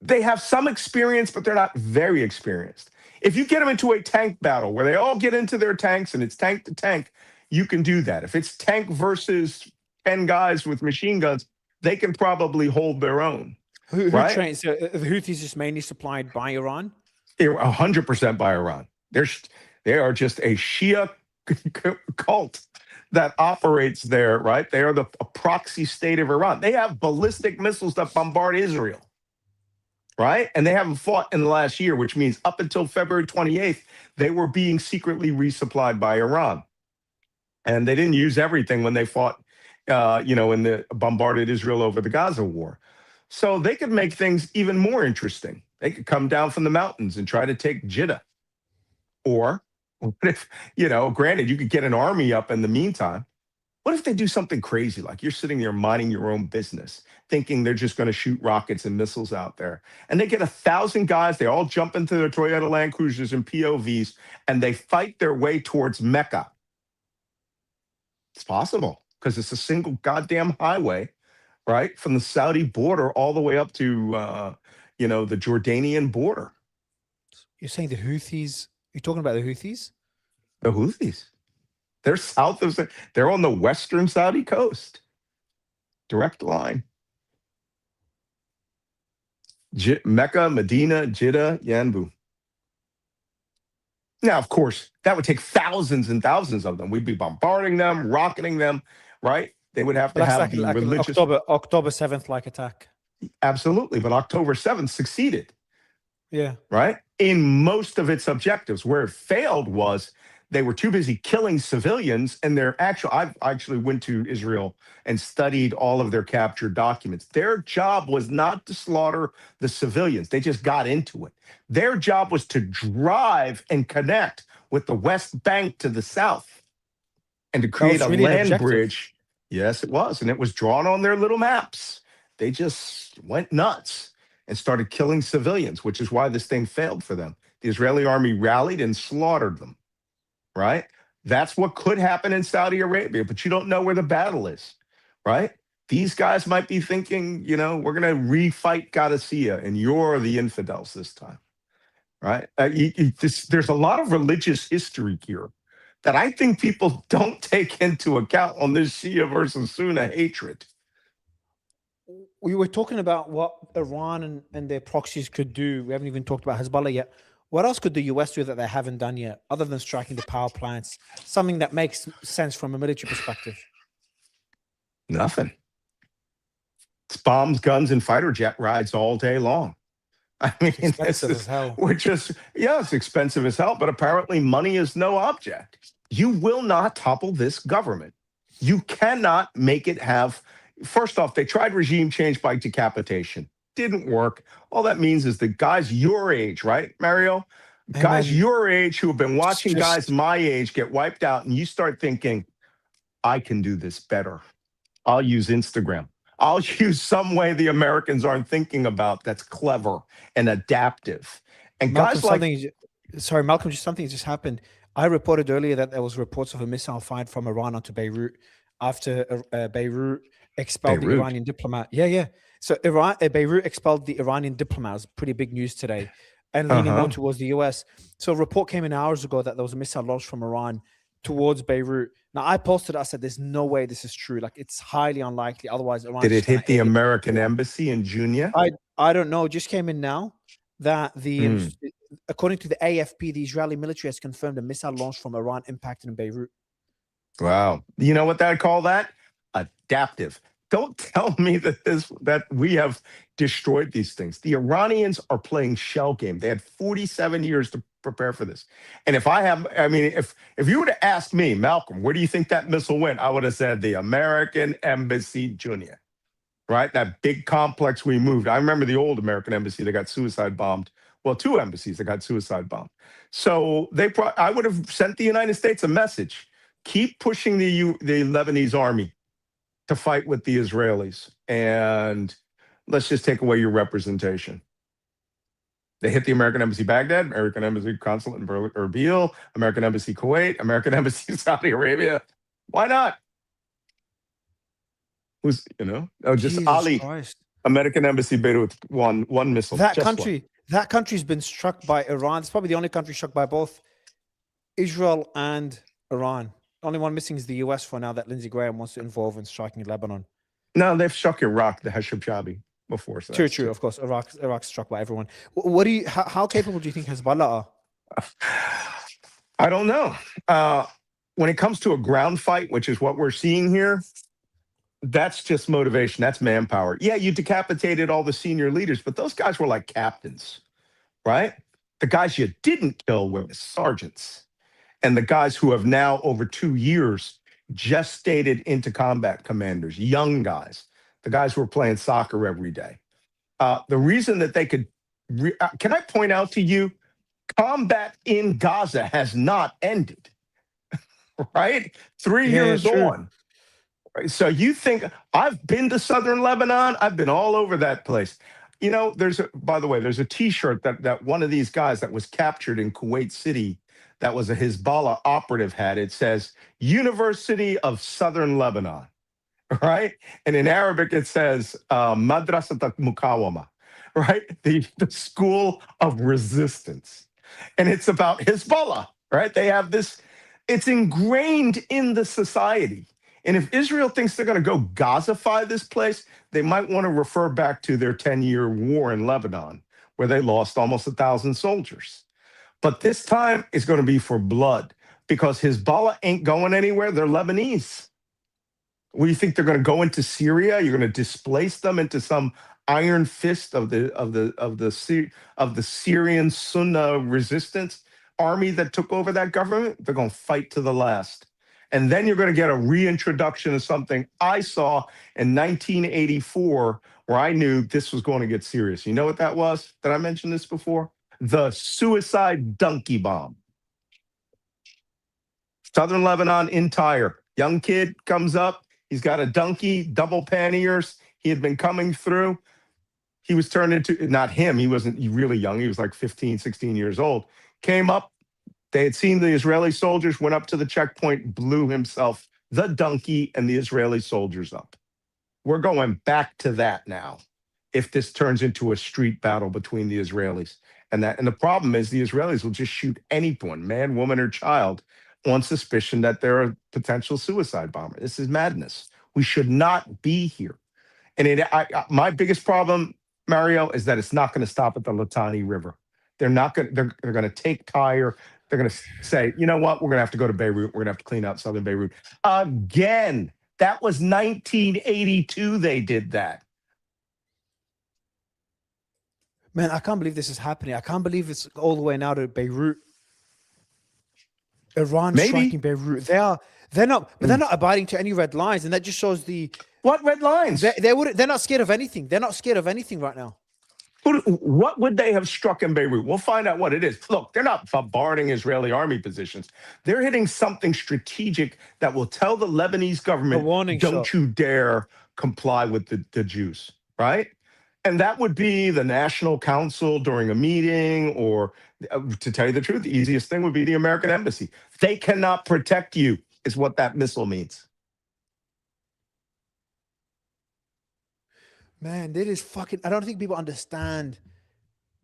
they have some experience, but they're not very experienced. If you get them into a tank battle where they all get into their tanks and it's tank to tank, you can do that. If it's tank versus 10 guys with machine guns, they can probably hold their own. Who right? trains the Houthis? Just mainly supplied by Iran. 100% by Iran. They are just a Shia cult that operates there, right? They are a proxy state of Iran. They have ballistic missiles that bombard Israel, right? And they haven't fought in the last year, which means up until February 28th, they were being secretly resupplied by Iran. And they didn't use everything when they fought, in the bombarded Israel over the Gaza war. So they could make things even more interesting. They could come down from the mountains and try to take Jeddah. Or what if, granted, you could get an army up in the meantime. What if they do something crazy? Like you're sitting there minding your own business, thinking they're just going to shoot rockets and missiles out there. And they get 1,000 guys. They all jump into their Toyota Land Cruisers and POVs, and they fight their way towards Mecca. It's possible because it's a single goddamn highway, right? From the Saudi border all the way up to, the Jordanian border. You're saying the Houthis? You're talking about the Houthis? The Houthis. They're they're on the western Saudi coast. Direct line. Mecca, Medina, Jeddah, Yanbu. Now, of course, that would take thousands and thousands of them. We'd be bombarding them, rocketing them, right? They would have to have the religious... October 7th like attack. Absolutely, but October 7th succeeded. Yeah. Right? In most of its objectives. Where it failed was they were too busy killing civilians, and I actually went to Israel and studied all of their captured documents. Their job was not to slaughter the civilians. They just got into it. Their job was to drive and connect with the West Bank to the south and to create a land bridge. Yes, it was. And it was drawn on their little maps. They just went nuts and started killing civilians, which is why this thing failed for them. The Israeli army rallied and slaughtered them. Right? That's what could happen in Saudi Arabia, but you don't know where the battle is, right? These guys might be thinking, we're going to refight Qadisiyah and you're the infidels this time, right? There's a lot of religious history here that I think people don't take into account on this Shia versus Sunni hatred. We were talking about what Iran and their proxies could do. We haven't even talked about Hezbollah yet. What else could the US do that they haven't done yet, other than striking the power plants? Something that makes sense from a military perspective. Nothing. It's bombs, guns, and fighter jet rides all day long. I mean, it's expensive as hell. It's expensive as hell, but apparently money is no object. You will not topple this government. You cannot make it have... First off, they tried regime change by decapitation. Didn't work. All that means is the guys your age, right, Mario? Guys your age who have been watching guys my age get wiped out, and you start thinking, I can do this better. I'll use Instagram. I'll use some way the Americans aren't thinking about that's clever and adaptive. And Malcolm, guys Malcolm, something just happened. I reported earlier that there was reports of a missile fired from Iran onto Beirut after Beirut expelled the Iranian diplomat. Yeah. So Beirut expelled the Iranian diplomat. It was pretty big news today, and leaning more towards the US. So a report came in hours ago that there was a missile launched from Iran towards Beirut. Now I posted, I said, there's no way this is true. Like, it's highly unlikely. Otherwise, Iran... Did it hit the American embassy in Junia? I don't know. It just came in now that according to the AFP, the Israeli military has confirmed a missile launch from Iran impacted in Beirut. Wow. You know what I'd call that? Adaptive. Don't tell me that we have destroyed these things. The Iranians are playing shell game. They had 47 years to prepare for this. And if you were to ask me, Malcolm, where do you think that missile went? I would have said the American Embassy Junia, right? That big complex we moved. I remember the old American embassy that got suicide bombed. Well, two embassies that got suicide bombed. So I would have sent the United States a message. Keep pushing the Lebanese army to fight with the Israelis, and let's just take away your representation. They hit the American Embassy Baghdad, American Embassy Consulate in Erbil, American Embassy Kuwait, American Embassy Saudi Arabia. Why not? Just Jesus Ali, Christ. American Embassy Beirut, one missile. That country's been struck by Iran. It's probably the only country struck by both Israel and Iran. Only one missing is the US for now that Lindsey Graham wants to involve in striking Lebanon. No, they've struck Iraq, the Hezbollah. before. So True, that's true. two. Of course, Iraq's struck by everyone. What do you? How capable do you think Hezbollah are? I don't know. When it comes to a ground fight, which is what we're seeing here, that's just motivation. That's manpower. Yeah, you decapitated all the senior leaders, but those guys were like captains, right? The guys you didn't kill were the sergeants. And the guys who have now, over 2 years, gestated into combat commanders, young guys, the guys who are playing soccer every day. The reason that they could, can I point out to you, combat in Gaza has not ended, right? 3 years True. on. Right? So you think, I've been to southern Lebanon, I've been all over that place. You know, by the way, there's a T-shirt that one of these guys that was captured in Kuwait City, that was a Hezbollah operative, had. It says University of Southern Lebanon, right? And in Arabic it says Madrasat Mukawama, right? The school of resistance. And it's about Hezbollah, right? They have this, it's ingrained in the society. And if Israel thinks they're going to go Gazify this place, they might want to refer back to their 10-year war in Lebanon, where they lost almost 1,000 soldiers. But this time it's going to be for blood, because Hezbollah ain't going anywhere. They're Lebanese. What do you think, they're going to go into Syria? You're going to displace them into some iron fist of the Syrian Sunni resistance army that took over that government? They're going to fight to the last. And then you're going to get a reintroduction of something I saw in 1984, where I knew this was going to get serious. You know what that was? Did I mention this before? The suicide donkey bomb. Southern Lebanon entire. Young kid comes up. He's got a donkey, double panniers. He had been coming through. He was turned into, not him, he wasn't really young. He was like 15, 16 years old. Came up. They had seen the Israeli soldiers, went up to the checkpoint, blew himself, the donkey, and the Israeli soldiers up. We're going back to that now, if this turns into a street battle between the Israelis. And the problem is, the Israelis will just shoot anyone, man, woman, or child, on suspicion that they're a potential suicide bomber. This is madness. We should not be here. And my biggest problem, Mario, is that it's not going to stop at the Litani River. They're not going. They're going to take Tyre. They're going to say, you know what? We're going to have to go to Beirut. We're going to have to clean out southern Beirut again. That was 1982. They did that. Man, I can't believe this is happening. I can't believe it's all the way now to Beirut. Iran striking Beirut. They're not abiding to any red lines, and that just shows what red lines? They're not scared of anything. They're not scared of anything right now. What would they have struck in Beirut? We'll find out what it is. Look, they're not bombarding Israeli army positions. They're hitting something strategic that will tell the Lebanese government, don't you dare comply with the Jews, right? And that would be the National Council during a meeting, or to tell you the truth, the easiest thing would be the American embassy. They cannot protect you, is what that missile means. Man, that is fucking, I don't think people understand.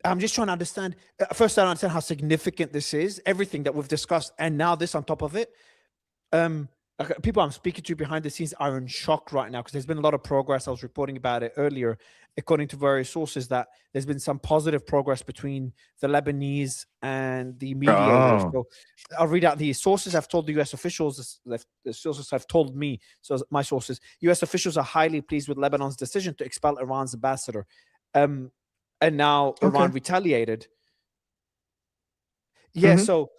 I'm just trying to understand. First, I don't understand how significant this is, everything that we've discussed, and now this on top of it. People I'm speaking to behind the scenes are in shock right now, because there's been a lot of progress. I was reporting about it earlier, according to various sources, that there's been some positive progress between the Lebanese and the mediators. So I'll read out the sources have told the U.S. officials, the sources have told me, so my sources, U.S. officials are highly pleased with Lebanon's decision to expel Iran's ambassador. And now Iran retaliated. Yeah, so...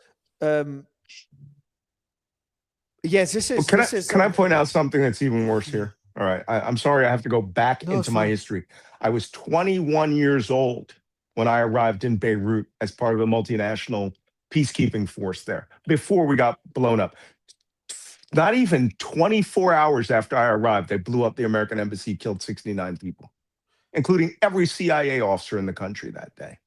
yes, this is. Can I point out something that's even worse here? All right, I'm sorry, I have to go back into my history. I was 21 years old when I arrived in Beirut as part of a multinational peacekeeping force there, before we got blown up. Not even 24 hours after I arrived, they blew up the American embassy, killed 69 people, including every CIA officer in the country that day.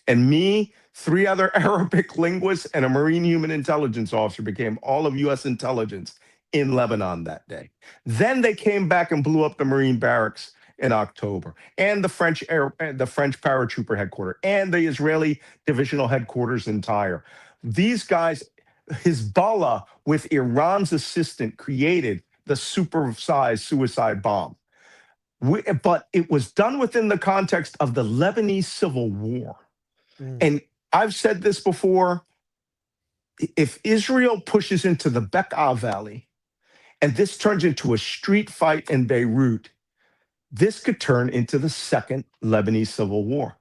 And me, 3 other Arabic linguists, and a Marine human intelligence officer became all of U.S. intelligence in Lebanon that day. Then they came back and blew up the Marine barracks in October, and the French paratrooper headquarters, and the Israeli divisional headquarters in Tyre. These guys, Hezbollah, with Iran's assistance, created the supersized suicide bomb. But it was done within the context of the Lebanese civil war. And I've said this before, if Israel pushes into the Bekaa Valley and this turns into a street fight in Beirut, this could turn into the second Lebanese civil war.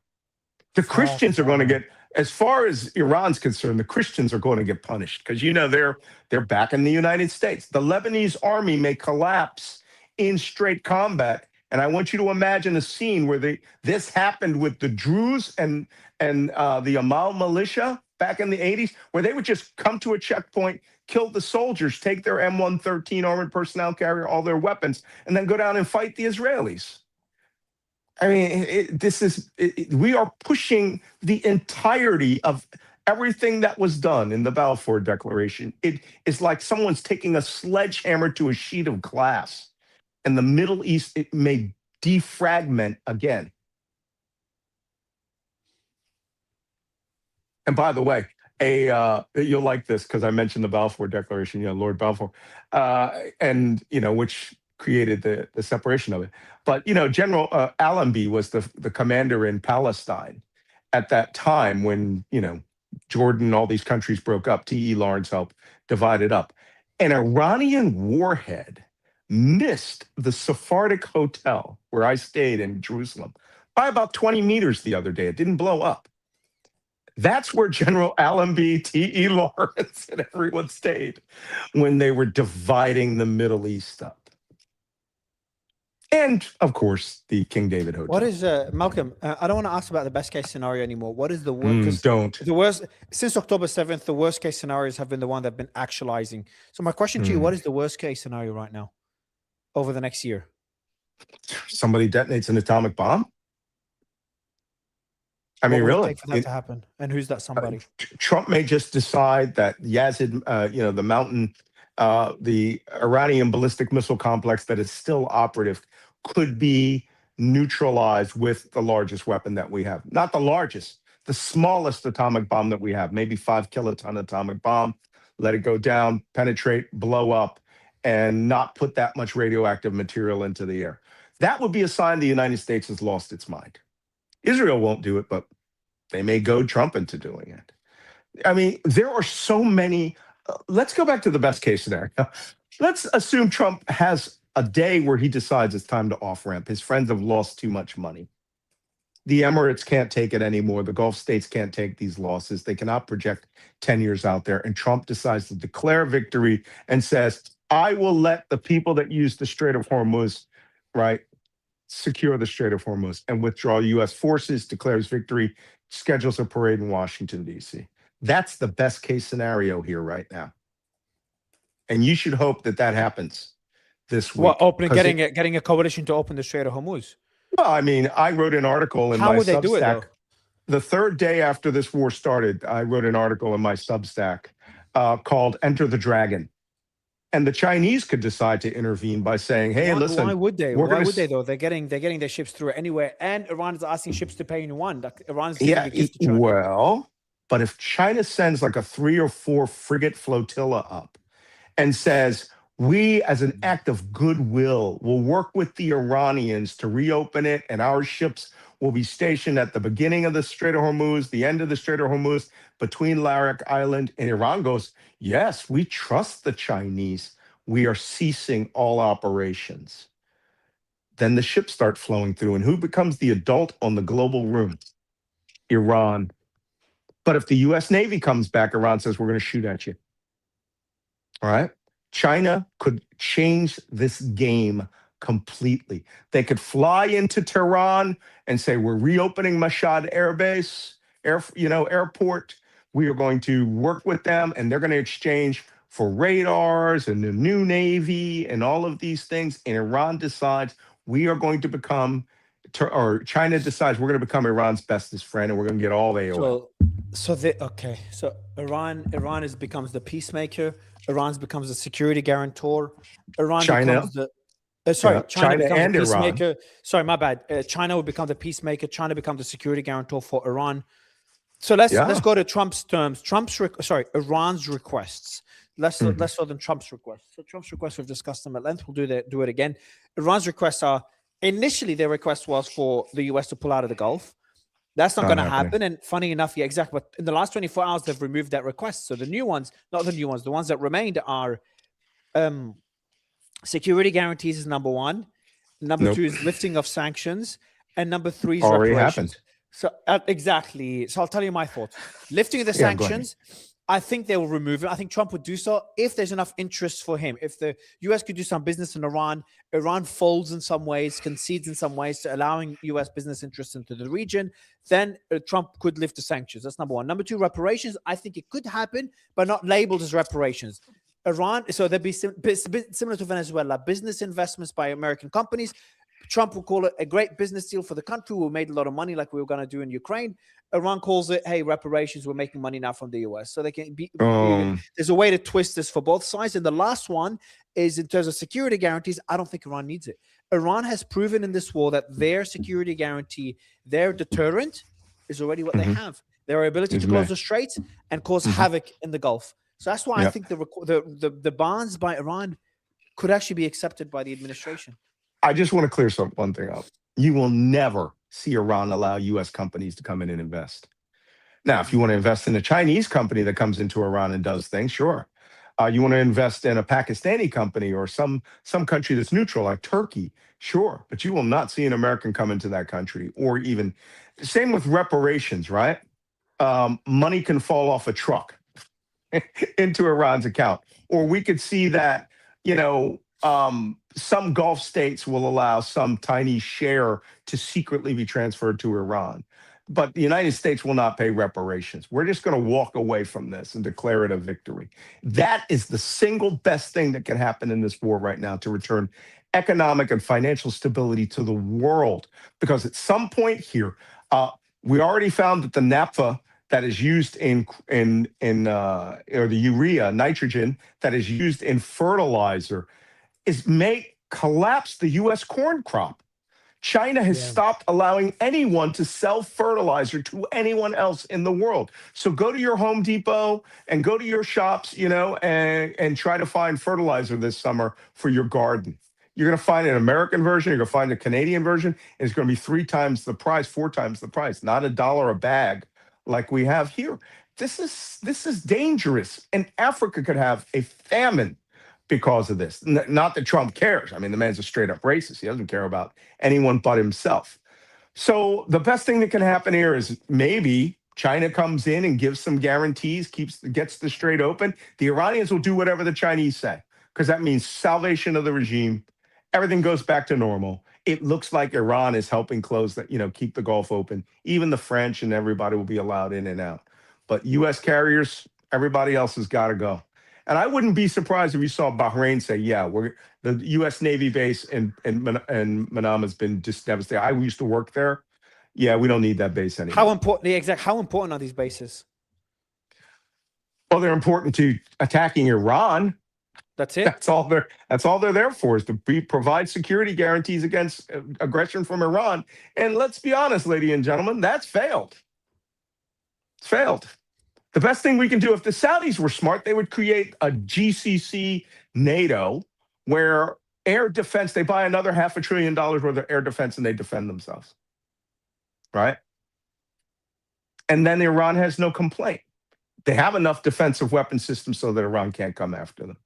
The Christians are going to get, as far as Iran's concerned, the Christians are going to get punished because, you know, they're back in the United States. The Lebanese army may collapse in straight combat. And I want you to imagine a scene where this happened with the Druze and the Amal militia back in the 80s, where they would just come to a checkpoint, kill the soldiers, take their M113 armored personnel carrier, all their weapons, and then go down and fight the Israelis. I mean, we are pushing the entirety of everything that was done in the Balfour Declaration. It is like someone's taking a sledgehammer to a sheet of glass. And the Middle East, it may defragment again. And by the way, you'll like this because I mentioned the Balfour Declaration, you know, Lord Balfour, and, you know, which created the separation of it. But, you know, General Allenby was the commander in Palestine at that time when, you know, Jordan, all these countries broke up. T.E. Lawrence helped divide it up. An Iranian warhead missed the Sephardic Hotel where I stayed in Jerusalem by about 20 meters the other day. It didn't blow up. That's where General Allenby, T.E. Lawrence, and everyone stayed when they were dividing the Middle East up. And, of course, the King David Hotel. What is, Malcolm, I don't want to ask about the best case scenario anymore. What is the worst? Don't. The worst, since October 7th, the worst case scenarios have been the one that have been actualizing. So my question to you, what is the worst case scenario right now over the next year? Somebody detonates an atomic bomb? I mean, What would it really? take for that to happen? And who's that somebody? Trump may just decide that Yazid, you know, the mountain, the Iranian ballistic missile complex that is still operative could be neutralized with the largest weapon that we have. Not the largest, the smallest atomic bomb that we have, maybe 5 kiloton atomic bomb, let it go down, penetrate, blow up, and not put that much radioactive material into the air. That would be a sign the United States has lost its mind. Israel won't do it, but they may goad Trump into doing it. I mean, there are so many. Let's go back to the best case scenario. Let's assume Trump has a day where he decides it's time to off-ramp. His friends have lost too much money. The Emirates can't take it anymore. The Gulf states can't take these losses. They cannot project 10 years out there. And Trump decides to declare victory and says, I will let the people that use the Strait of Hormuz, right, secure the Strait of Hormuz and withdraw U.S. forces, declares victory, schedules a parade in Washington, D.C. That's the best case scenario here right now. And you should hope that that happens this week. What, getting a coalition to open the Strait of Hormuz? Well, I mean, I wrote an article in my Substack. How would they do it, though? The third day after this war started, I wrote an article in my Substack called Enter the Dragon. And the Chinese could decide to intervene by saying, hey, listen. Why would they? Why would they, though? They're getting their ships through anywhere. And Iran is asking ships to pay in yuan. Iran's giving gifts to China. Well, but if China sends like a 3 or 4 frigate flotilla up and says, we, as an act of goodwill, will work with the Iranians to reopen it, and our ships will be stationed at the beginning of the Strait of Hormuz, the end of the Strait of Hormuz, between Larak Island, and Iran goes, yes, we trust the Chinese. We are ceasing all operations. Then the ships start flowing through, and who becomes the adult on the global room? Iran. But if the U.S. Navy comes back, Iran says, we're going to shoot at you. All right? China could change this game completely. They could fly into Tehran and say, we're reopening Mashhad Air Base, airport. We are going to work with them, and they're going to exchange for radars and the new Navy and all of these things. And Iran decides we are going to become, or China decides we're going to become Iran's bestest friend, and we're going to get all the AOL. So Iran becomes the peacemaker. Iran becomes the security guarantor. China becomes the China and the peacemaker. Iran. Sorry, my bad. China will become the peacemaker. China becomes the security guarantor for Iran. So let's go to Trump's terms. Iran's requests. Less so than Trump's requests. So Trump's requests, we've discussed them at length. We'll do it again. Iran's requests are initially their request was for the US to pull out of the Gulf. That's not going to happen. And funny enough, yeah, exactly. But in the last 24 hours, they've removed that request. So the new ones, not the new ones, the ones that remained are security guarantees is number one. Number two is lifting of sanctions. And number three is already reparations. happened. So exactly. So I'll tell you my thoughts. Lifting of the sanctions, I think they will remove it. I think Trump would do so if there's enough interest for him. If the US could do some business in Iran, Iran folds in some ways, concedes in some ways to allowing US business interests into the region, then Trump could lift the sanctions. That's number one. Number two, reparations. I think it could happen, but not labeled as reparations. Iran, so there'd be similar to Venezuela, business investments by American companies. Trump will call it a great business deal for the country. We made a lot of money like we were going to do in Ukraine. Iran calls it, hey, reparations. We're making money now from the US. So they can be, there's a way to twist this for both sides. And the last one is in terms of security guarantees. I don't think Iran needs it. Iran has proven in this war that their security guarantee, their deterrent is already what they have. Their ability to close the straits and cause havoc in the Gulf. So that's why I think the bonds by Iran could actually be accepted by the administration. I just want to clear one thing up. You will never see Iran allow U.S. companies to come in and invest. Now, if you want to invest in a Chinese company that comes into Iran and does things, sure. You want to invest in a Pakistani company or some country that's neutral like Turkey, sure. But you will not see an American come into that country, or even same with reparations, right? Money can fall off a truck into Iran's account, or we could see that, some Gulf states will allow some tiny share to secretly be transferred to Iran. But the United States will not pay reparations. We're just going to walk away from this and declare it a victory. That is the single best thing that can happen in this war right now, to return economic and financial stability to the world. Because at some point here, we already found that the naphtha that is used or the urea, nitrogen, that is used in fertilizer may collapse the U.S. corn crop. China has stopped allowing anyone to sell fertilizer to anyone else in the world. So go to your Home Depot and go to your shops, and try to find fertilizer this summer for your garden. You're going to find an American version, you're going to find a Canadian version, and it's going to be 3 times the price, 4 times the price, not $1 a bag like we have here. This is dangerous, and Africa could have a famine because of this. Not that Trump cares. I mean, the man's a straight up racist. He doesn't care about anyone but himself. So the best thing that can happen here is maybe China comes in and gives some guarantees, gets the strait open. The Iranians will do whatever the Chinese say, because that means salvation of the regime. Everything goes back to normal. It looks like Iran is helping close that, keep the Gulf open. Even the French and everybody will be allowed in and out. But U.S. carriers, everybody else has got to go. And I wouldn't be surprised if you saw Bahrain say, the U.S. Navy base in Manama has been just devastated. I used to work there. Yeah, we don't need that base anymore. How important are these bases? Well, they're important to attacking Iran. That's it. That's all they're there for, is to provide security guarantees against aggression from Iran. And let's be honest, ladies and gentlemen, that's failed. It's failed. The best thing we can do, if the Saudis were smart, they would create a GCC NATO where air defense, they buy another $500 billion worth of air defense and they defend themselves. Right? And then Iran has no complaint. They have enough defensive weapon systems so that Iran can't come after them.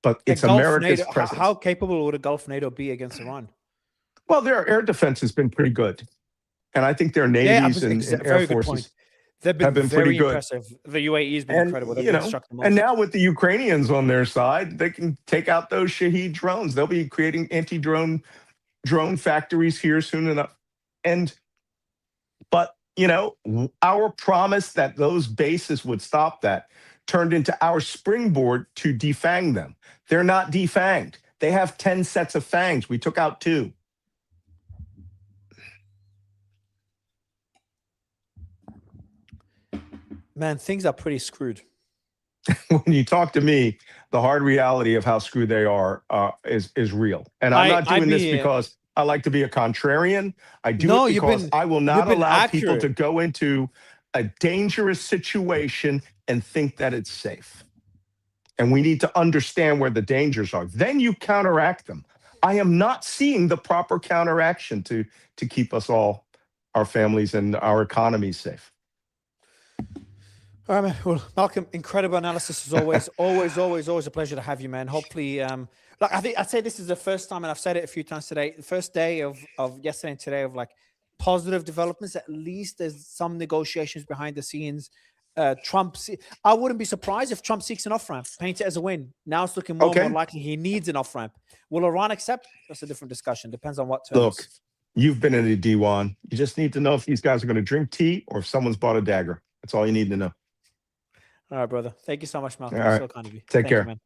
But it's America's presence. How capable would a Gulf NATO be against Iran? Well, their air defense has been pretty good. And I think their navies and air forces have been very pretty good. Impressive. The UAE has been incredible. And now with the Ukrainians on their side, they can take out those Shahed drones. They'll be creating anti-drone factories here soon enough. But our promise that those bases would stop that turned into our springboard to defang them. They're not defanged. They have 10 sets of fangs. We took out 2. Man, things are pretty screwed. When you talk to me, the hard reality of how screwed they are is real. And I'm not doing this because I like to be a contrarian. I do it because I will not allow people to go into a dangerous situation and think that it's safe. And we need to understand where the dangers are. Then you counteract them. I am not seeing the proper counteraction to keep us all, our families, and our economies safe. All right, man. Well, Malcolm, incredible analysis as always. Always a pleasure to have you, man. Hopefully, like I'd say this is the first time, and I've said it a few times today, the first day of yesterday and today of like positive developments. At least there's some negotiations behind the scenes. I wouldn't be surprised if Trump seeks an off-ramp, paint it as a win. Now it's looking more and more likely he needs an off-ramp. Will Iran accept? That's a different discussion. Depends on what terms. Look, you've been in a D1. You just need to know if these guys are going to drink tea or if someone's bought a dagger. That's all you need to know. All right, brother. Thank you so much, Malcolm. All right. So kind of you. Take care. Man.